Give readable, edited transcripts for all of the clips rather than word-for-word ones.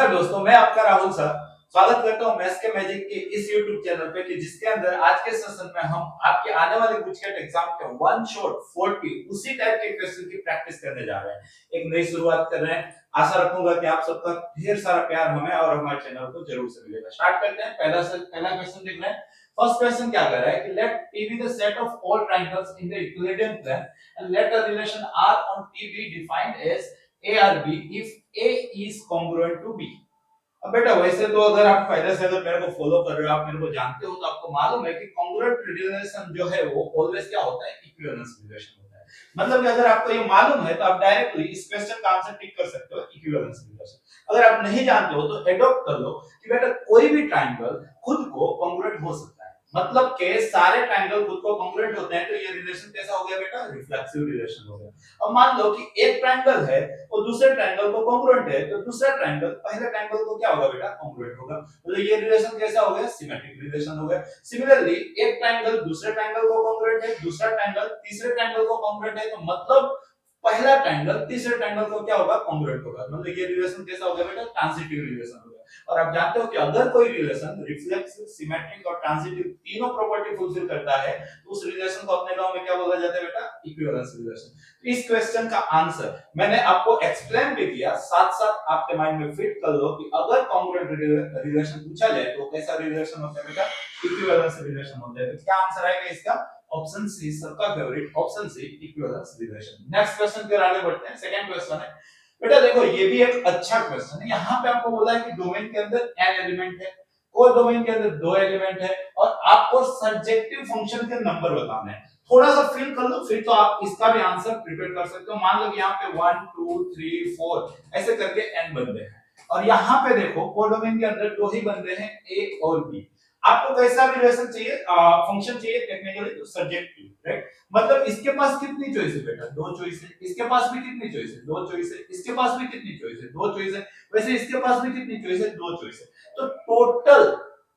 नमस्कार दोस्तों, मैं आपका राहुल सर स्वागत करता हूं मैथ्स के मैजिक के इस YouTube चैनल पे कि जिसके अंदर आज के सेशन में हम आपके आने वाले गुजकेट एग्जाम के वन शॉट 40 उसी टाइप के क्वेश्चन की प्रैक्टिस करने जा रहे हैं। एक नई शुरुआत कर रहे हैं। आशा रखूंगा कि आप सबका ढेर सारा प्यार हमें और हमारे चैनल को जरूर से मिलेगा। स्टार्ट करते हैं। पहला क्वेश्चन देख रहे हैं। फर्स्ट क्वेश्चन क्या कर रहा है कि late T be the set of all triangles in the Euclidean plane and let a relation R on T be defined as A or B if A is congruent to B। अब बेटा वैसे तो अगर आप पहले से अगर मेरे को फॉलो कर रहे हो, आप मेरे को जानते हो, तो आपको मालूम है कि कॉन्ग्रुएंट रिलेशन जो है वो ऑलवेज क्या होता है, इक्विवेलेंस रिलेशन होता है। मतलब कि अगर आपको ये मालूम है तो आप डायरेक्टली इस क्वेश्चन का आंसर टिक कर सकते हो, इक्विवेलेंस रिलेशन। अगर आप नहीं जानते हो तो एडॉप्ट कर लो कि बेटा कोई भी ट्रायंगल खुद को कॉन्ग्रुएंट हो सकता है। मतलब के सारे ट्रायंगल खुद को कॉन्ग्रुएंट होते हैं, तो ये रिलेशन कैसा हो गया बेटा, रिफ्लेक्सिव रिलेशन हो गया। अब मान लो कि एक ट्रायंगल है और दूसरे ट्रायंगल को कॉन्ग्रुएंट है, तो दूसरा ट्रायंगल पहले ट्रायंगल को क्या होगा बेटा, कॉन्ग्रुएंट होगा। तो ये रिलेशन कैसा हो गया, सिमेट्रिक रिलेशन हो गया। सिमिलरली एक ट्रायंगल दूसरे ट्रायंगल को कॉन्ग्रुएंट है, दूसरा ट्रायंगल तीसरे ट्रायंगल को कॉन्ग्रुएंट है, तो मतलब पहला ट्रायंगल तीसरे ट्रायंगल को क्या होगा, कॉन्ग्रुएंट होगा। मतलब ये रिलेशन कैसा हो गया बेटा, ट्रांजिटिव रिलेशन हो गया। और आप जानते हो कि अगर कोई रिलेशन रिफ्लेक्सिव, सिमेट्रिक और ट्रांजिटिव तीनों प्रॉपर्टी फुलफिल करता है तो उस रिलेशन को अपने गांव में क्या बोला जाता है बेटा, इक्विवेलेंस रिलेशन। इस क्वेश्चन का आंसर मैंने आपको एक्सप्लेन भी किया, साथ साथ आपके माइंड में फिट कर लो कि अगर कॉन्ग्रुएंट रिलेशन पूछा जाए तो कैसा रिलेशन होता है बेटा, इक्विवेलेंस रिलेशन होता है। तो क्या आंसर आएगा इसका, ऑप्शन सी, सबका favourite option C, equivalence relation. Next question की ओर आगे बढ़ते हैं। सेकंड क्वेश्चन है बेटा, देखो ये भी एक अच्छा क्वेश्चन है। यहाँ पे आपको बोला है कि डोमेन के अंदर n एलिमेंट है, कोई डोमेन के अंदर 2 एलिमेंट है और आपको सर्जेक्टिव फंक्शन के नंबर बताने हैं। थोड़ा सा फिल कर लो, फिर तो आप इसका भी आंसर प्रिपेयर कर सकते हो। मान लो कि यहाँ पे 1 2 3 4 ऐसे करके n बंदे हैं और यहाँ पे देखो कोडोमेन के अंदर 2 ही बंदे हैं, a और b। आपको कैसा भी रिलेशन चाहिए, फंक्शन चाहिए, टेक्निकली तो सर्जेक्टिव, राइट। मतलब इसके पास कितनी चॉइस है बेटा, 2 चॉइस है। इसके पास भी कितनी चॉइस है, 2 चॉइस है। इसके पास भी कितनी चॉइस है, 2 चॉइस है। वैसे इसके पास भी कितनी चॉइस है, 2 चॉइस है। तो टोटल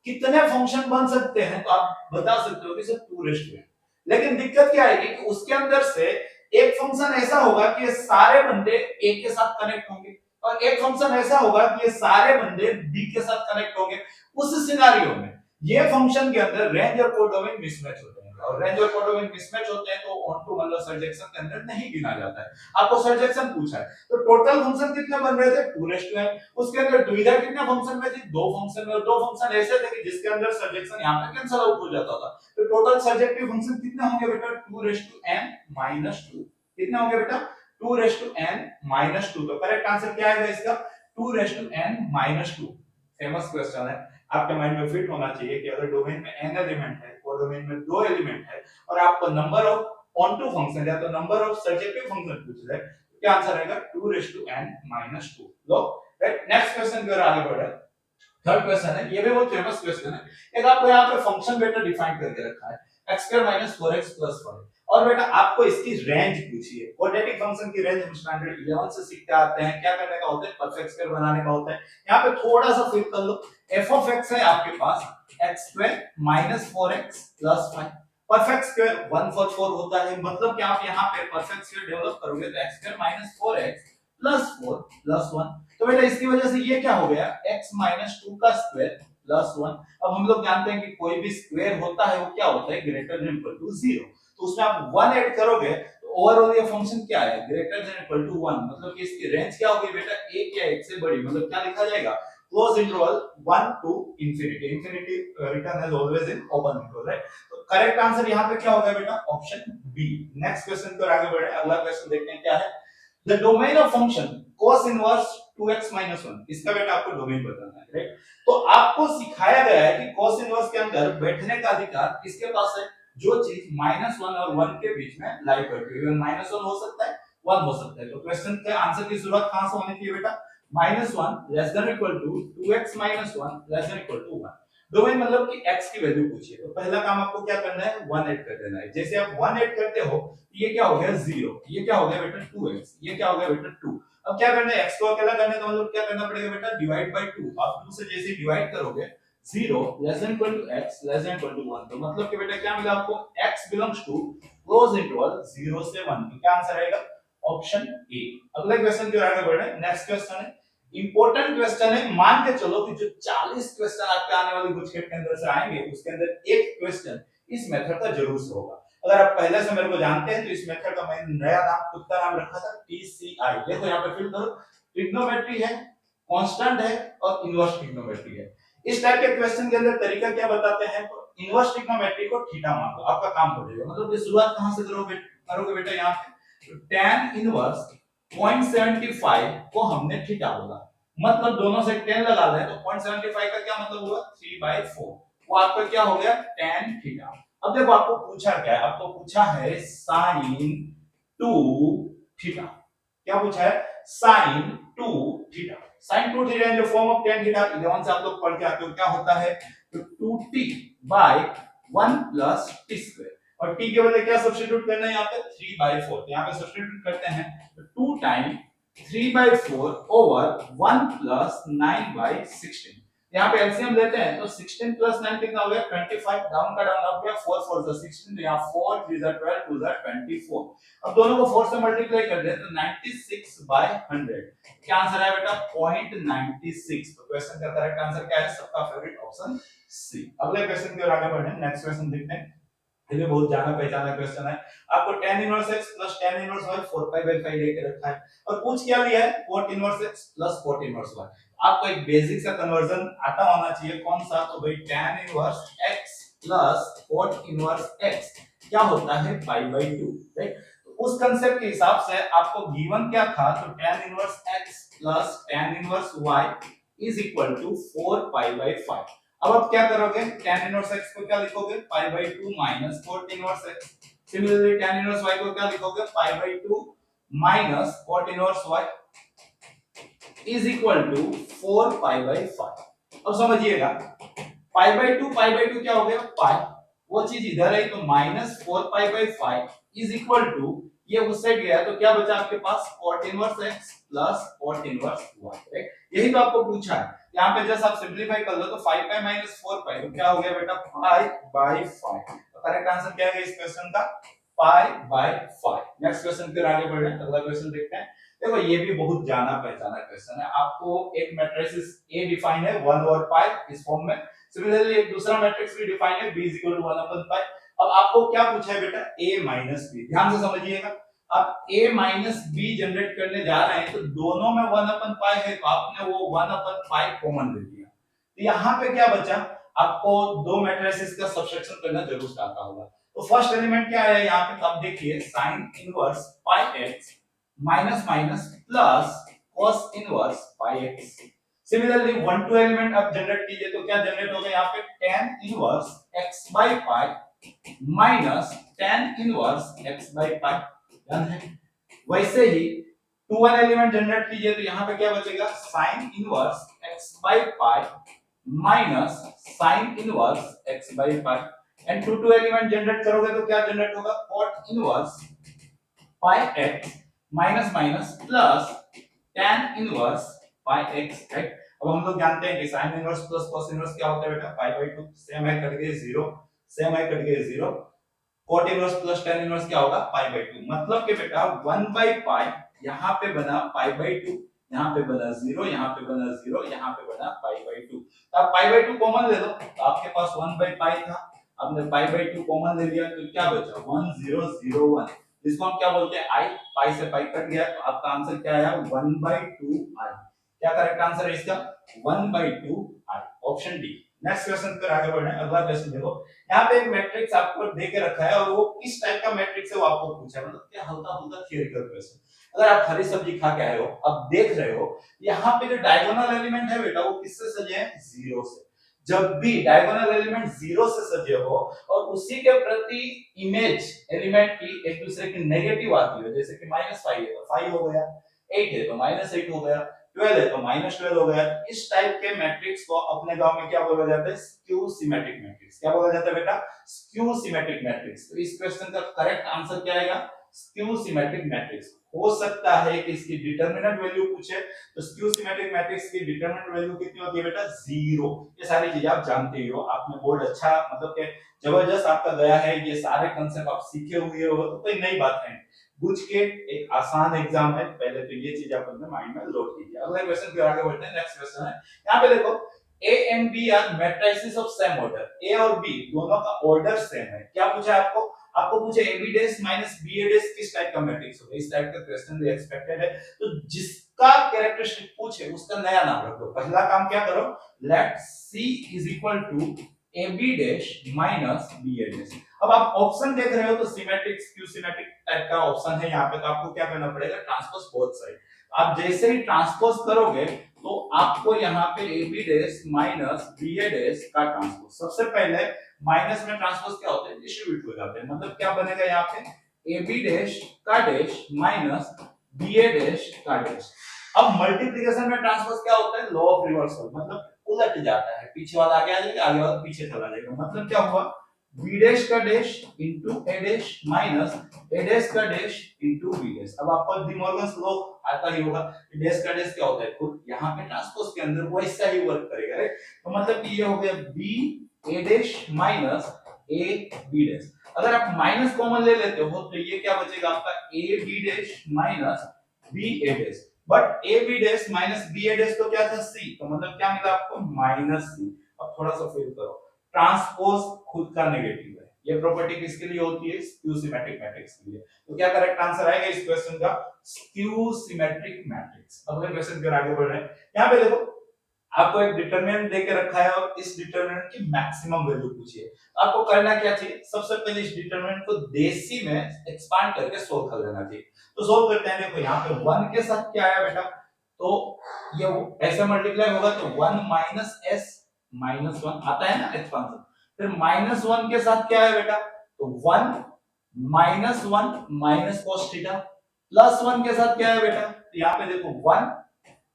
कितने फंक्शन बन सकते हैं, तो आप बता सकते हो कि सर 2 लेकिन दिक्कत क्या आएगी कि उसके अंदर से एक फंक्शन ऐसा होगा कि ये सारे बंदे a के साथ कनेक्ट होंगे और एक फंक्शन ऐसा होगा कि ये सारे बंदे b के साथ कनेक्ट होंगे। उस सिनेरियो में ये फंक्शन के अंदर रेंज और कोडोमेन मिसमैच होते हैं और रेंज और कोडोमेन मिसमैच होते हैं तो ऑन टू मतलब सर्जेक्शन के अंदर नहीं गिना जाता है। आपको सर्जेक्शन पूछा है तो टोटल फंक्शन कितने बन रहे थे, 2n। उसके अंदर दुविधा कितने फंक्शन में थी, 2 फंक्शन में, और 2 फंक्शन ऐसे थे कि जिसके अंदर सर्जेक्शन यहां पे कैंसिल आउट हो जाता था। तो टोटल सर्जेक्टिव फंक्शन कितने होंगे बेटा, 2n-2। कितने होंगे बेटा, 2n-2। तो करेक्ट आंसर क्या आएगा इसका, 2n-2। फेमस क्वेश्चन है, आपके माइंड में फिट होना चाहिए कि अगर डोमेन में n एलिमेंट है, कोडोमेन में 2 एलिमेंट है और आपको नंबर ऑफ ऑनटू फंक्शन या तो नंबर ऑफ सर्जेक्टिव फंक्शन पूछ रहे हैं, तो क्या आंसर आएगा, 2n-2। लो राइट। नेक्स्ट क्वेश्चन की ओर आगे बढ़े। थर्ड क्वेश्चन है, ये भी बहुत फेमस क्वेश्चन है। एक आपको यहाँ पे फंक्शन बेटा डिफाइन करके रखा है, x² - 4x + 5, और बेटा आपको इसकी रेंज पूछी है। क्वाड्रेटिक फंक्शन की रेंज हम स्टैंडर्ड 11 से सीखते आते हैं। क्या करने का होता है, परफेक्ट स्क्वायर बनाने का होता है। यहाँ पे थोड़ा सा फिल कर लो, f(x) है आपके पास x² - 4x + 5। परफेक्ट स्क्वायर 1/4 होता है, मतलब कि आप यहाँ पे परफेक्ट स्क्वायर डेवलप करोगे तो x² - 4x + 4 + 1। तो बेटा इसकी वजह से ये क्या हो गया, x - 2 का स्क्वायर + 1। अब हम लोग जानते हैं कि कोई भी स्क्वायर होता है वो क्या होता है, ग्रेटर देन इक्वल टू 0। तो उसमें आप 1 ऐड करोगे तो ओवरऑल ये फंक्शन क्या है, ग्रेटर देन इक्वल टू 1। मतलब कि इसकी रेंज क्या होगी बेटा, a क्या 1 से बड़ी। मतलब क्या लिखा जाएगा, close interval 1 to infinity। infinity written as always in open interval, right। तो करेक्ट आंसर यहाँ पे क्या होगा बेटा, ऑप्शन बी। नेक्स्ट क्वेश्चन पर आगे बढ़े। अगला क्वेश्चन देखते हैं क्या है, the domain of function cos inverse 2x - 1। इसका बेटा आपको डोमेन बताना है, राइट। तो आपको सिखाया गया है कि cos इनवर्स के अंदर बैठने का अधिकार किसके पास है, जो चीज -1 और 1 के बीच में लाई करती है। -1 हो सकता है, 1 हो सकता है। तो क्वेश्चन के आंसर की शुरुआत कहां से होनी चाहिए बेटा, -1 less than equal to 2x - 1 less than equal to 1। Domain मतलब कि x की वैल्यू पूछिए, तो पहला काम आपको क्या करना है, 1 ऐड कर देना है। जैसे आप 1 ऐड करते हो, ये क्या हो गया 0, ये क्या हो गया बेटा 2x, ये क्या हो गया बेटा 2। अब क्या करना है, x को अकेला करने का मतलब क्या करना पड़ेगा बेटा, डिवाइड बाय 2। आप 2 से जैसे डिवाइड करोगे 0 less than equal to x less than equal to 1, तो मतलब कि बेटा क्या मिला आपको, x belongs to close interval 0 से 1। तो क्या आंसर आएगा, ऑप्शन ए। अगले क्वेश्चन की ओर आगे बढ़े। नेक्स्ट क्वेश्चन है, इंपॉर्टेंट क्वेश्चन है। मान के चलो कि जो 40 क्वेश्चन आपके आने वाले गुजकेट के अंदर से आएंगे उसके अंदर एक क्वेश्चन इस मेथड का जरूर से होगा। अगर आप पहले से मेरे को जानते हैं तो इस मेथड का मैंने नया नाम खुद का नाम रखा था TCI। देखो यहाँ पे फिल करो, ट्रिग्नोमेट्री है, कांस्टेंट है और इनवर्स ट्रिग्नोमेट्री है। इस टाइप के क्वेश्चन के अंदर तरीका क्या बताते हैं, इनवर्स ट्रिग्नोमेट्री को थीटा मान लो, आपका काम हो जाएगा। मतलब ये शुरुआत कहां से करोगे बेटा, यहाँ पे tan इनवर्स 0.75 को हमने थीटा बोला, मतलब दोनों से 10 लगा लें तो 0.75 का क्या मतलब हुआ 3/4, वो आपका क्या हो गया tan थीटा। अब देखो आपको पूछा क्या है, आपको पूछा है sin 2 थीटा। क्या पूछा है, sin 2 theta. sin 2 theta in the form of tan theta 11 से आप लोग पढ़ के आते हो, क्या होता है तो 2t by 1 plus t square, और t के बदले क्या सब्स्टिट्यूट करना है यहाँ पे 3/4, यहाँ पे सब्स्टिट्यूट करते हैं तो 2 टाइम 3/4 ओवर 1 प्लस 9/16। यहाँ पे एलसीएम लेते हैं तो 16 प्लस 9 कितना हो गया 25, डाउन का डाउन हो गया 4 4 जा 16, तो यहाँ 4 3 जा 12 2 जा 24। अब दोनों को 4 से मल्टीप्लाई कर दें तो 96/100, क्या आंसर है बेटा 0.96। तो क्वेश्चन का करेक्ट आंसर क्या है, सबका फेवरेट ऑप्शन सी। अगले क्वेश्चन की ओर आगे बढ़े, नेक्स्ट क्वेश्चन देखते हैं। ये बहुत जाना पहचाना क्वेश्चन है। आपको tan inverse x plus tan inverse y 4π/5 लेके रखा है और पूछ क्या लिया है cot inverse x plus cot inverse y। आपको एक बेसिक सा कन्वर्जन आता होना चाहिए, कौन सा, तो भाई tan inverse x plus cot inverse x क्या होता है π/2, राइट। तो उस कांसेप्ट के हिसाब से आपको गिवन क्या था, तो tan inverse x plus tan inverse y is equal to 4π/5। अब आप क्या करोगे, tan इनवर्स x को क्या लिखोगे π/2 minus cot inverse x। Similarly tan inverse y को क्या लिखोगे π/2 minus cot inverse y is equal to 4π/5। अब समझिएगा π/2 क्या हो गया पाई, वो चीज इधर है तो माइनस 4π/5 इज इक्वल टू, ये उस साइड गया तो क्या बचा आपके पास cot inverse x plus cot inverse y, right. यही तो आपको पूछा है। यहाँ पे जस्ट आप सिंपलीफाई कर लो तो 5π माइनस 4π तो क्या हो गया बेटा π/5। तो करेक्ट आंसर क्या है इस क्वेश्चन का π/5। नेक्स्ट क्वेश्चन पे आगे बढ़े, अगला क्वेश्चन देखते हैं। देखो ये भी बहुत जाना पहचाना क्वेश्चन है। आपको एक मैट्रिक्स A डिफाइन है 1 ओवर पाई इस फॉर्म में, सिमिलरली एक दूसरा मैट्रिक्स भी डिफाइन है B = 1 पाई। अब आपको क्या पूछा है बेटा A माइनस B, ध्यान से समझिएगा। आप A माइनस B जनरेट करने जा रहे हैं तो दोनों में 1 पाई है तो आपने वो 1 पाई कॉमन ले लिया, तो यहाँ पे क्या बचा, आपको दो मैट्रिसेस का सब्ट्रैक्शन करना जरूर आता होगा। तो फर्स्ट एलिमेंट क्या है यहाँ पे, तब देखिए sin इनवर्स पाई x minus minus plus cos inverse पाई x। सिमिलरली 1 2 एलिमेंट आप जनरेट कीजिए तो क्या जनरेट होगा यहाँ पे tan inverse x by pi minus tan inverse x by pi, done है। वैसे ही 2 1 एलिमेंट जनरेट कीजिए तो यहाँ पे क्या बचेगा sin inverse x by pi minus sin inverse x by pi, and 2 2 element generate करोगे तो क्या जनरेट होगा cot इनवर्स पाई x minus minus plus tan inverse पाई x, राइट। अब हम लोग जानते हैं कि sin inverse plus cos inverse क्या होता है बेटा π/2, सेम है कट गए 0, सेम है कट गए 0। cot inverse plus tan inverse क्या होगा π/2, मतलब कि बेटा 1/पाई यहाँ पे बना π/2, यहाँ पे बना 0, यहाँ पे बना 0, यहाँ पे बना π/2। तो आप π/2 कॉमन ले लो तो आपके पास 1/पाई था, आपने π/2 कॉमन ले लिया तो क्या बचा 1001, जिसको हम क्या बोलते हैं i, पाई से पाई कट गया तो आपका आंसर क्या आया 1/2i। क्या करेक्ट आंसर है इसका 1/2i, option D. Next question पर आगे बढ़े, अगला क्वेश्चन देखो। यहाँ पे एक मैट्रिक्स आपको दे के रखा है और वो किस टाइप का मैट्रिक्स है वो आपको पूछा है, मतलब क्या हल्का फुल्का थियोरेटिकल क्वेश्चन। अगर आप हरी सब्जी खा के आए हो, अब देख रहे हो यहाँ पे जो डायगोनल एलिमेंट है बेटा वो किससे सजे हैं, जीरो से। जब भी डायगोनल एलिमेंट जीरो से सजे हो और उसी के प्रति इमेज एलिमेंट की एक दूसरे की नेगेटिव आती हो, जैसे कि -5 है तो 5 हो गया, 8 है तो -8 हो गया, 12 है तो -12 हो गया, इस टाइप के मैट्रिक्स को अपने गांव में क्या बोला जाता है स्क्यू सिमेट्रिक मैट्रिक्स। क्या बोला जाता है बेटा स्क्यू सिमेट्रिक मैट्रिक्स। तो इस क्वेश्चन का करेक्ट आंसर क्या आएगा स्क्यू सिमेट्रिक मैट्रिक्स। हो सकता है कि इसकी डिटरमिनेंट वैल्यू पूछे, तो स्क्यू सिमेट्रिक मैट्रिक्स की डिटरमिनेंट वैल्यू कितनी होती है बेटा? 0। ये सारी चीजें आप जानते ही हो, आपने बोर्ड अच्छा मतलब कि जबरदस्त आपका गया है, ये सारे कांसेप्ट आप सीखे हुए हो, तो कोई नई बात है। बुझ के एक आसान एग्जाम है, पहले तो ये चीज आप अपने माइंड में लोड कीजिए। अगले क्वेश्चन पे आगे बढ़ते हैं। नेक्स्ट क्वेश्चन है, यहाँ पे देखो A and B are matrices of same order। A और B दोनों का ऑर्डर सेम है। क्या पूछा आपको? आपको पूछे AB dash minus BA dash किस टाइप का मैट्रिक्स होगा? इस टाइप का क्वेश्चन भी एक्सपेक्टेड है। तो जिसका कैरेक्टरिस्टिक पूछे उसका नया नाम रख दो। पहला काम क्या करो, let C is equal to AB dash minus BA dash. अब आप ऑप्शन देख रहे हो तो सिमेट्रिक स्क्यू सिमेट्रिक टाइप का ऑप्शन है यहाँ पे, तो आपको क्या करना पड़ेगा? Transpose both side. आप जैसे ही ट्रांसपोज करोगे तो आपको यहाँ पे AB dash minus BA dash का ट्रांसपोज, सबसे पहले माइनस में ट्रांसपोज क्या होता है? डिस्ट्रीब्यूट हो जाते हैं। मतलब क्या बनेगा यहाँ पे? AB डैश का डैश माइनस BA डैश का डैश। अब मल्टीप्लिकेशन में ट्रांसपोज क्या होता है? लॉ ऑफ रिवर्सल, मतलब उलट जाता है, पीछे वाला आगे आ जाएगा, आगे वाला पीछे चला जाएगा। मतलब क्या हुआ? B डैश का dash into A dash minus A dash का डैश इनटू B डैश। अब आपको डी मॉर्गन्स लॉ आता ही होगा, डैश का डैश क्या होता है? खुद यहाँ पे ट्रांसपोज के अंदर वैसा ही वर्क करेगा, राइट? तो मतलब कि ये हो गया B A dash minus A B dash. अगर आप माइनस कॉमन ले लेते हो तो ये क्या बचेगा आपका? A B dash minus B A dash. But A B dash minus B A dash तो क्या था? C। तो मतलब क्या मिला आपको? Minus C। अब थोड़ा सा फिल करो, ट्रांसपोज खुद का नेगेटिव है, ये प्रॉपर्टी किसके लिए होती है? स्क्यू सिमेट्रिक मैट्रिक्स के लिए। तो क्या करेक्ट आंसर आएगा इस क्वेश्चन का? Skew symmetric matrix. अगले क्वेश्चन की ओर आगे बढ़ रहे हैं। यहाँ पे देखो आपको एक डिटरमिनेंट दे के रखा है और इस डिटरमिनेंट की मैक्सिमम वैल्यू पूछी है। आपको करना क्या चाहिए? सबसे पहले इस डिटरमिनेंट को देसी में एक्सपांड करके सोल्व कर लेना चाहिए। तो सोल्व करते हैं। देखो यहाँ पे 1 के साथ क्या आया बेटा? तो ये ऐसे मल्टीप्लाई होगा तो 1 माइनस s माइनस 1 आता है ना एक्सपांशन। फिर माइनस 1 के साथ क्या है बेटा? तो 1 minus 1 minus cos theta, plus 1 के साथ क्या है बेटा? तो यहाँ पे देखो 1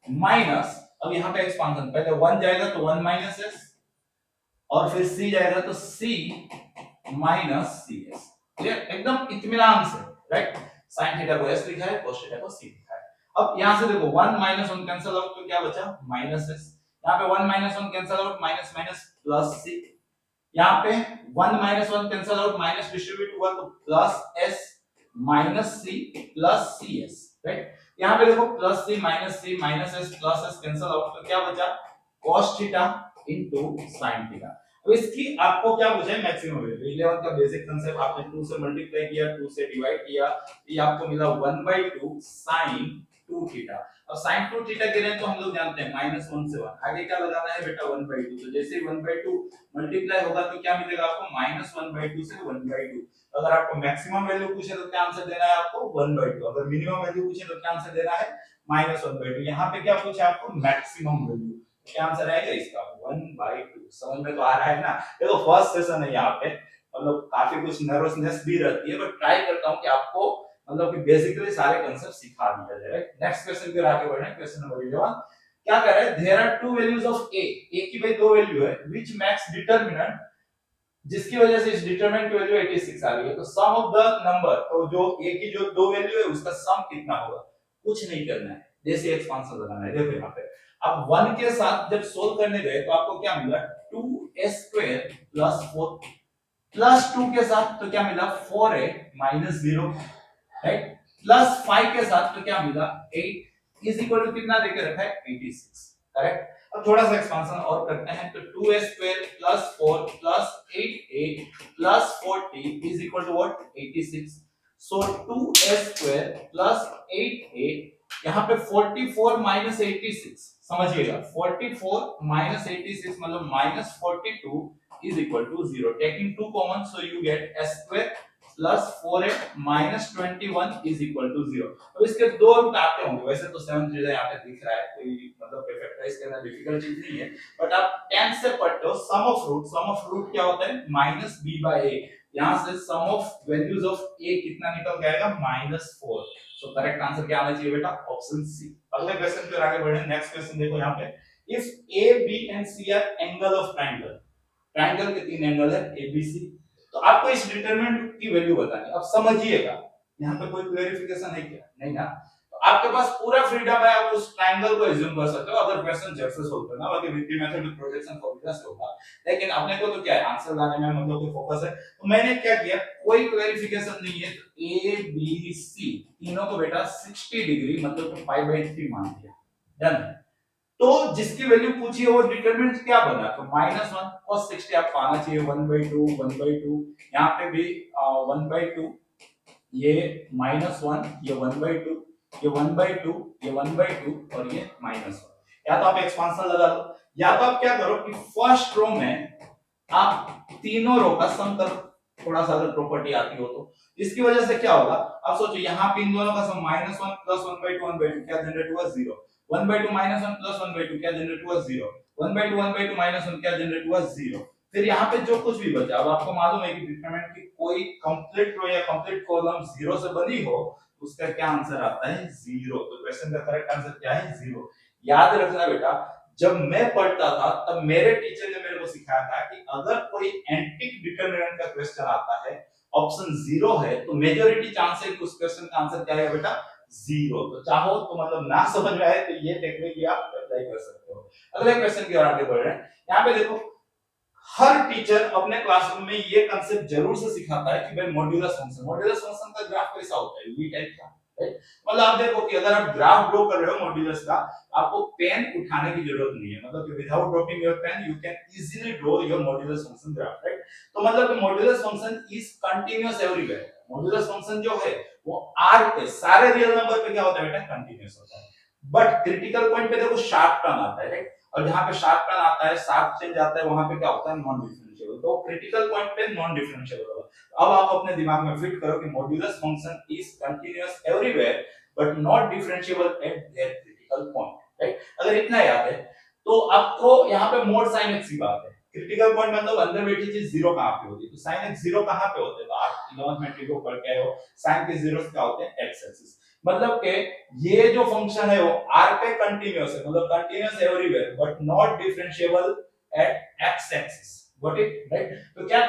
माइनस, अब यहाँ पे एक्सपांशन, पहले 1 जाएगा तो 1 माइनस s और फिर c जाएगा तो c माइनस cs। क्लियर? एकदम इत्मीनान से, राइट? sin थीटा को s लिखा है, cos थीटा को c लिखा है। अब यहां से देखो 1 माइनस 1 कैंसिल आउट तो क्या बचा? Minus s। यहाँ पे 1 minus 1 cancel out, minus minus plus c। यहाँ पे 1 minus 1 cancel out, minus distribute हुआ तो plus s minus c plus cs, right? यहाँ पे देखो plus c minus s plus s cancel out तो क्या बचा? cos theta into sin theta. तो इसकी आपको क्या पूछा है? Maximum value. 11 का बेसिक कांसेप्ट आपने 2 से मल्टीप्लाई किया, 2 से डिवाइड किया, ये आपको मिला 1/2 sin 2 थीटा। अब sin 2 थीटा के लिए तो हम लोग जानते हैं -1 से 1, आगे क्या लगाना है बेटा? 1/2। तो जैसे 1/2 मल्टीप्लाई होगा तो क्या मिलेगा आपको? -1/2 से 1/2। अगर आपको मैक्सिमम वैल्यू पूछे तो क्या आंसर देना है आपको? 1/2। अगर मिनिमम वैल्यू पूछे तो क्या आंसर देना है? -1/2। यहाँ पे क्या पूछा आपको? Maximum value. क्या आंसर आएगा इसका? 1/2। समझ में तो आ रहा है ना? देखो फर्स्ट सेशन है यहाँ पे, मतलब काफी कुछ नर्वसनेस भी रहती है, बट ट्राई करता हूँ कि आपको मतलब कि बेसिकली सारे कांसेप्ट सिखा दिया जाए। नेक्स्ट क्वेश्चन पे आगे बढ़े। क्वेश्चन नंबर 11 क्या कह रहा है? There are two values of a की भाई दो वैल्यू है, व्हिच मैक्स डिटरमिनेंट, जिसकी वजह से इस डिटरमिनेंट की वैल्यू 86 आ गई है। तो सम ऑफ द नंबर, तो जो a की जो दो वैल्यू है उसका सम कितना होगा? कुछ नहीं करना है, जैसे एक्सपांशन लगाना है। देखो यहाँ पे अब 1 के साथ जब सोल्व करने गए तो आपको क्या मिला? 2a² प्लस 4 प्लस 2 के साथ तो क्या मिला? 4a minus 0, right? प्लस 5 के साथ तो क्या मिला? 8 इज इक्वल टू कितना देके रखा है? 86, करेक्ट? अब थोड़ा सा एक्सपांशन और करते हैं तो 2a² plus 4 plus 8a plus 40 is equal to what? 86। So 2a² plus 8a, यहाँ पे 44 माइनस 86, समझिएगा 44 माइनस 86 मतलब minus 42 is equal to 0. Taking 2 common, so you get s square plus 4a minus 21 is equal to 0. अब इसके दो root आते होंगे, वैसे तो 7 चीजें यहाँ पे दिख रहा है, कोई मतलब फैक्टराइज करना डिफिकल्ट चीज नहीं है, बट आप 10 से पढ़ते हो सम ऑफ रूट क्या होता है? Minus b by a। यहाँ से सम ऑफ वैल्यूज ऑफ a कितना निकल के आएगा? -4। सो करेक्ट आंसर क्या आना चाहिए बेटा? Option C. अगले क्वेश्चन पे आगे बढ़े। नेक्स्ट क्वेश्चन देखो यहाँ पे, if a b and c are angle of triangle, triangle के तीन एंगल है एबीसी, तो आपको इस डिटरमिनेंट की वैल्यू बतानी है। अब समझिएगा यहाँ पे कोई क्लेरिफिकेशन है क्या? नहीं ना। तो आपके पास पूरा फ्रीडम है, आप उस ट्रायंगल को एज्यूम कर सकते हो अगर क्वेश्चन जब से सोल्व करना, बाकी विपरीत मेथड में प्रोजेक्शन फॉर्मूला से होगा, लेकिन अपने को तो क्या है, आंसर लाने में मतलब कोई फोकस है। तो मैंने क्या किया, कोई क्लेरिफिकेशन नहीं है, तो ए बी सी तीनों को बेटा 60 डिग्री मतलब तो पाई बाय 3 मान दिया, डन। तो जिसकी वैल्यू पूछी है वो डिटरमिनेंट क्या बना, तो -1 cos 60 आपको आना चाहिए 1/2 1/2, यहाँ पे भी 1/2, ये -1, ये 1/2, ये 1/2, ये 1/2 और ये -1। या तो आप एक्सपांशन लगा लो, या तो आप क्या करो कि फर्स्ट रो में आप तीनों रो का सम करो, थोड़ा सा अगर प्रॉपर्टी आती हो तो। इसकी वजह से क्या होगा, आप सोचो यहाँ पे इन दोनों का सम -1 प्लस 1/2 1/2 क्या जनरेट हुआ 0, 1/2 -1 प्लस 1/2 क्या जनरेट हुआ 0, 1/2 1/2 -1 क्या जनरेट हुआ 0। फिर यहाँ पे जो कुछ भी बचा, अब आपको मालूम है कि डिटरमिनेंट की कोई कंप्लीट रो या कंप्लीट कॉलम 0 से बनी हो, उसका क्या आंसर आता है 0। तो क्वेश्चन का करेक्ट आंसर क्या है 0। याद रखना बेटा, जब मैं पढ़ता था तब मेरे टीचर ने मेरे को सिखाया था कि अगर कोई एंटिक डिटरमिनेंट का क्वेश्चन आता है, ऑप्शन 0 है, तो मेजॉरिटी चांस है कि उस क्वेश्चन का आंसर क्या है बेटा 0। तो चाहो तो मतलब ना समझ में आए तो ये टेक्निक आप अप्लाई कर सकते हो। अगले क्वेश्चन की ओर आगे बढ़ रहे हैं। यहाँ पे देखो, हर टीचर अपने क्लासरूम में ये कंसेप्ट जरूर से सिखाता है कि भाई मॉड्यूलस फंक्शन का ग्राफ कैसा होता है, वी टाइप का, राइट। मतलब आप देखो कि अगर आप ग्राफ ड्रॉ कर रहे हो मॉड्यूलस का, आपको पेन उठाने की जरूरत नहीं है, मतलब कि without dropping your pen you can easily draw your modulus function graph, right. तो मतलब कि modulus function is continuous everywhere. Modulus function जो है वो आर पे, सारे रियल नंबर पे क्या होता है बेटा, कंटीन्यूअस होता है। बट क्रिटिकल पॉइंट पे देखो शार्प टर्न आता है, राइट। और जहां पे शार्प टर्न आता है, शार्प चेंज आता है, वहां पे क्या होता है नॉन डिफरेंशिएबल। तो क्रिटिकल पॉइंट पे नॉन डिफरेंशिएबल होगा। अब आप अपने दिमाग में फिट करो कि modulus function is continuous everywhere but not differentiable eight there critical point, right. अगर इतना याद है तो आपको यहाँ पे मोड sin x की बात है। क्रिटिकल पॉइंट मतलब अंदर बैठी चीज 0 कहां पे होती है, तो sin x 0 कहां पे होते हैं, तो आप 11th मैट्रिक को पढ़ के आए हो, sin के 0 क्या होते हैं x एक्सिस। मतलब के ये जो फंक्शन है वो r पे कंटीन्यूअस है, मतलब continuous everywhere but not differentiable at x axis, got it, right. तो क्या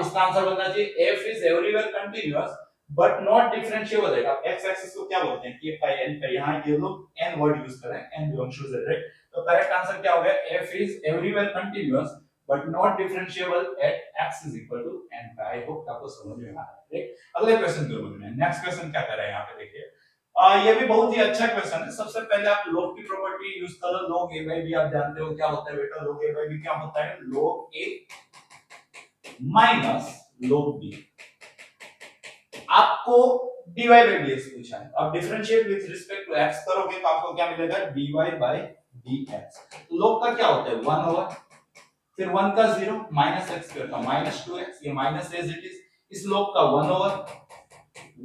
इसका आंसर बनना चाहिए f is everywhere continuous but not differentiable है। आप x एक्सिस को क्या बोलते हैं, k पाई n पाई, यहां ये लोग n वर्ड यूज कर रहे हैं, n belongs to z, right. तो करेक्ट आंसर क्या हो गया, f is everywhere continuous but not differentiable at x is equal to n pi. I hope आपको समझ में आ रहा है, राइट। अगले क्वेश्चन की ओर बढ़ते हैं। नेक्स्ट क्वेश्चन क्या कर रहा है यहाँ पे देखिए, ये भी बहुत ही अच्छा क्वेश्चन है। सबसे पहले आप log की प्रॉपर्टी यूज करो, log a by b आप जानते हो क्या होता है बेटा, log a by b क्या होता है, log a minus log b। आपको dy by dx पूछा है, अब differentiate with respect to x करोगे तो आपको क्या मिलेगा, dy by dx। तो log का क्या होता है 1 ओवर, फिर 1 का 0 माइनस x स्क्वायर का माइनस 2x, ये माइनस एज इट इज। इस log का 1 ओवर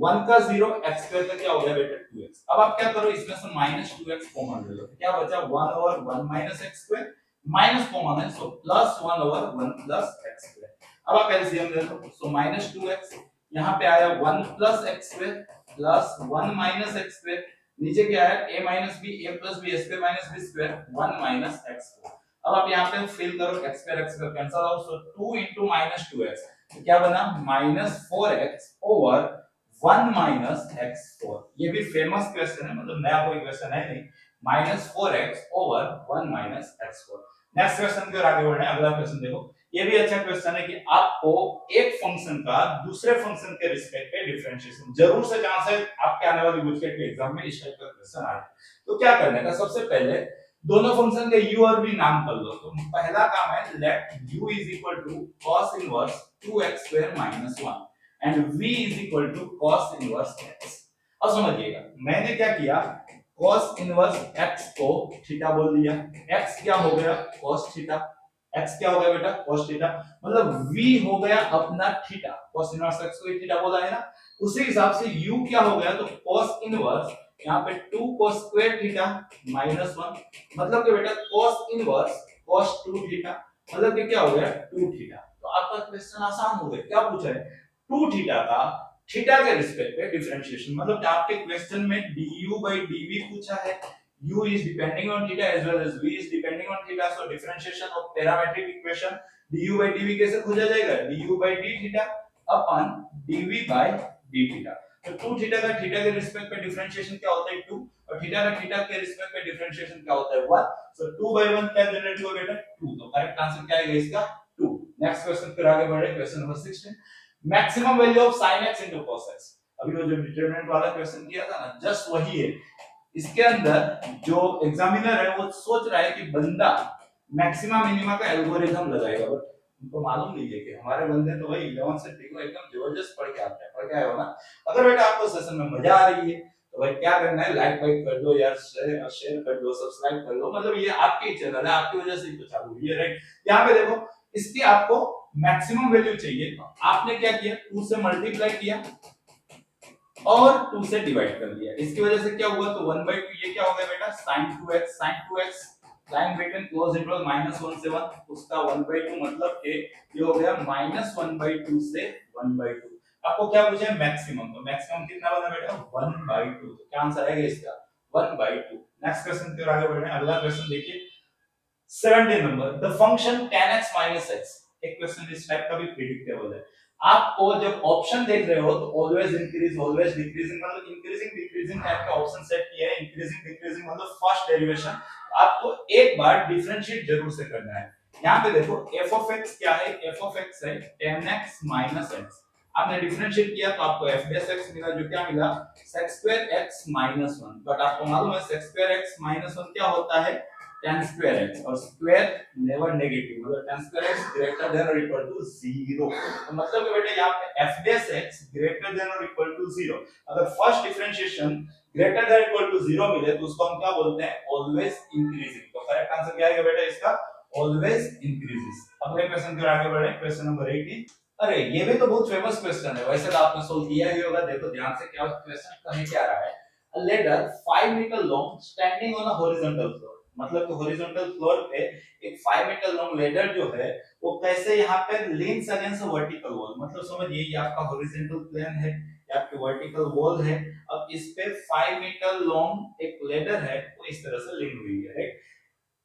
1 का 0 x स्क्वायर का क्या हो गया बेटा 2x। अब आप क्या करो, इसमें से माइनस 2x कॉमन ले लो, क्या बचा 1 over 1 minus x square, minus common है so plus 1 over 1 plus x square. अब आप एलसीएम ले लो, सो माइनस 2x, यहां पे आया 1 plus x square plus 1 minus x square, नीचे क्या है a minus b, a plus b square minus b square 1 minus x square. अब आप यहां पे फिल करो, x स्क्वायर कैंसिल आउट, सो 2 into माइनस 2x, तो क्या बना minus 4x over 1 minus x4। ये भी फेमस क्वेश्चन है, मतलब नया कोई क्वेश्चन है नहीं, minus 4x over 1 minus x4। Next question की ओर आगे बढ़े हैं। अगला क्वेश्चन देखो, ये भी अच्छा क्वेश्चन है कि आपको एक फंक्शन का दूसरे फंक्शन के रिस्पेक्ट पे डिफरेंशिएशन, जरूर से चांस है आपके आने वाली गुजकेट के एग्जाम में इस टाइप का क्वेश्चन आए। तो क्या करने का, सबसे पहले दोनों फंक्शन के u और v नाम कर लो। तो पहला काम है let u is equal to cos inverse 2x square minus 1 and v is equal to cos inverse x। अब समझिएगा, मैंने क्या किया, cos इनवर्स x को थीटा बोल दिया, x क्या हो गया cos थीटा, x क्या हो गया बेटा cos थीटा, मतलब v हो गया अपना थीटा, cos इनवर्स x को थीटा बोला है ना। उसी हिसाब से u क्या हो गया, तो cos इनवर्स यहाँ पे 2 cos स्क्वायर थीटा माइनस 1, मतलब कि बेटा cos इनवर्स cos 2 थीटा, मतलब कि क्या हो गया 2 थीटा। तो आपका क्वेश्चन आसान हो गया, क्या पूछा है 2 थीटा का थीटा के रिस्पेक्ट पे डिफरेंशिएशन, मतलब आपके क्वेश्चन में du by dv पूछा है, u is depending on theta as well as v is depending on theta, so differentiation of parametric equation du by dv कैसे खोजा जाएगा, du by d theta upon dv by d theta। तो 2 theta का theta के respect पे differentiation क्या होता है 2, और थीटा का थीटा के रिस्पेक्ट पे डिफरेंशिएशन क्या होता है 1। सो 2/1 क्या जनरेट होगा बेटा 2, तो करेक्ट आंसर क्या आएगा इसका 2। नेक्स्ट क्वेश्चन फिर आगे बढ़े, question number 16, maximum value of sin x into cos x। अभी वो जो डिटरमिनेंट वाला क्वेश्चन किया था ना, जस्ट वही है। इसके अंदर जो एग्जामिनर है वो सोच रहा है कि बंदा मैक्सिमा मिनिमा का एल्गोरिथम लगाएगा, बट उनको मालूम नहीं है कि हमारे बंदे तो भाई 11 से 3 एकदम जबरदस्त पढ़ के आते हैं, पढ़ के आए हो ना। अगर बेटा आपको सेशन में मजा आ रही है तो भाई क्या करना है, लाइक वाइक कर दो यार, शेयर कर दो, सब्सक्राइब कर दो, मतलब ये आपकी चैनल है, आपकी वजह से ही तो चालू हुई है, राइट। यहाँ पे देखो, इसकी आपको मैक्सिमम वैल्यू चाहिए, तो आपने क्या किया, 2 से मल्टीप्लाई किया और 2 से डिवाइड कर दिया। इसकी वजह से क्या हुआ, तो 1/2 ये क्या हो गया बेटा sin 2x line bracket close interval -1 से 1, उसका 1/2 मतलब कि ये हो गया -1/2 से 1/2। आपको क्या पूछा है मैक्सिमम, तो मैक्सिमम कितना बना बेटा 1/2, तो क्या आंसर आएगा इसका 1/2। नेक्स्ट क्वेश्चन की ओर आगे बढ़े, अगला क्वेश्चन देखिए 17 number, the function tan x x। एक क्वेश्चन इस टाइप का भी प्रिडिक्टेबल है। आपको जब ऑप्शन देख रहे हो तो ऑलवेज इंक्रीज ऑलवेज डिक्रीजिंग, मतलब इंक्रीजिंग डिक्रीजिंग टाइप का ऑप्शन सेट किया है। इंक्रीजिंग डिक्रीजिंग मतलब फर्स्ट डेरिवेशन आपको एक बार डिफरेंशिएट जरूर से करना है। यहाँ पे देखो f of x क्या है, f of x है tan x x। आपने डिफरेंशिएट किया तो आपको f dash x मिला, जो क्या मिला sec square x minus 1। But आपको मालूम है sec square x minus 1 क्या होता है tan square x, और स्क्वायर नेवर नेगेटिव, मतलब tan square x greater than और इक्वल टू 0। तो मतलब कि बेटा यहाँ पे f dash x greater than और इक्वल टू 0, अगर first differentiation greater than equal to 0 मिले तो उसको हम क्या बोलते हैं ऑलवेज इंक्रीजिंग। तो करेक्ट आंसर क्या आएगा बेटा इसका ऑलवेज इंक्रीजेस। अगले क्वेश्चन की ओर आगे बढ़े, क्वेश्चन नंबर 18। अरे ये भी तो बहुत फेमस क्वेश्चन है, वैसे तो आपने सोल्व किया ही होगा। देखो ध्यान से क्या क्वेश्चन कहे क्या रहा है, a ladder 5 meter long standing on a horizontal floor। मतलब कि हॉरिजॉन्टल फ्लोर पे एक 5 मीटर लॉन्ग लेडर जो है वो कैसे यहाँ पे लीन्स अगेंस्ट वर्टिकल वॉल, मतलब समझिए ये आपका हॉरिजॉन्टल प्लेन है, ये आपकी वर्टिकल वॉल है। अब इस पे 5 मीटर लॉन्ग एक लेडर है, वो इस तरह से लीन हुई है, right.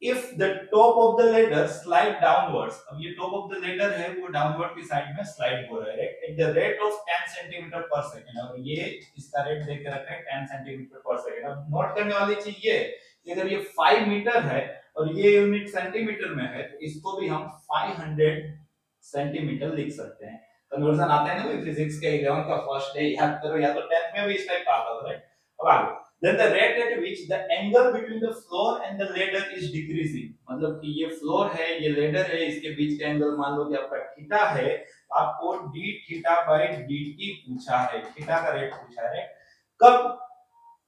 If the top of the ladder slide downwards, अब ये top of the ladder है वो डाउनवर्ड की साइड में स्लाइड हो रहा है, right, at the rate of 10 centimetre पर सेकंड। और ये इसका रेट देख के रखा है 10 सेंटीमीटर पर सेकंड। अब नोट करने वाली चीज ये कि अगर ये 5 मीटर है और ये यूनिट सेंटीमीटर में है तो इसको भी हम 500 सेंटीमीटर लिख सकते हैं। कन्वर्जन आता है ना भाई, फिजिक्स के 11 का फर्स्ट डे याद करो, या तो 10th में भी इस टाइप का आता था, राइट। अब आगे, then the rate at which the angle between the floor and the ladder is decreasing, मतलब कि ये फ्लोर है ये लेडर है, इसके बीच का एंगल मान लो कि आपका थीटा है, आपको d थीटा बाय dt पूछा है, थीटा का रेट पूछा है। कब,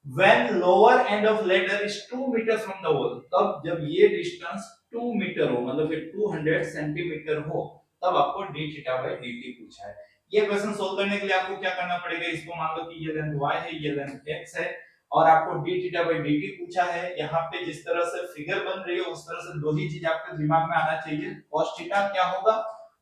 when lower end of ladder is 2 meters from the wall, तब जब ये डिस्टेंस 2 मीटर हो, मतलब कि 200 सेंटीमीटर हो, तब आपको d थीटा बाय dt पूछा है। ये क्वेश्चन सोल्व करने के लिए आपको क्या करना पड़ेगा, इसको मान लो कि ये लेंथ y है, ये लेंथ x है, और आपको d थीटा बाय dt पूछा है। यहाँ पे जिस तरह से फिगर बन रही है उस तरह से दो ही चीज आपके दिमाग में आना चाहिए, cos थीटा क्या होगा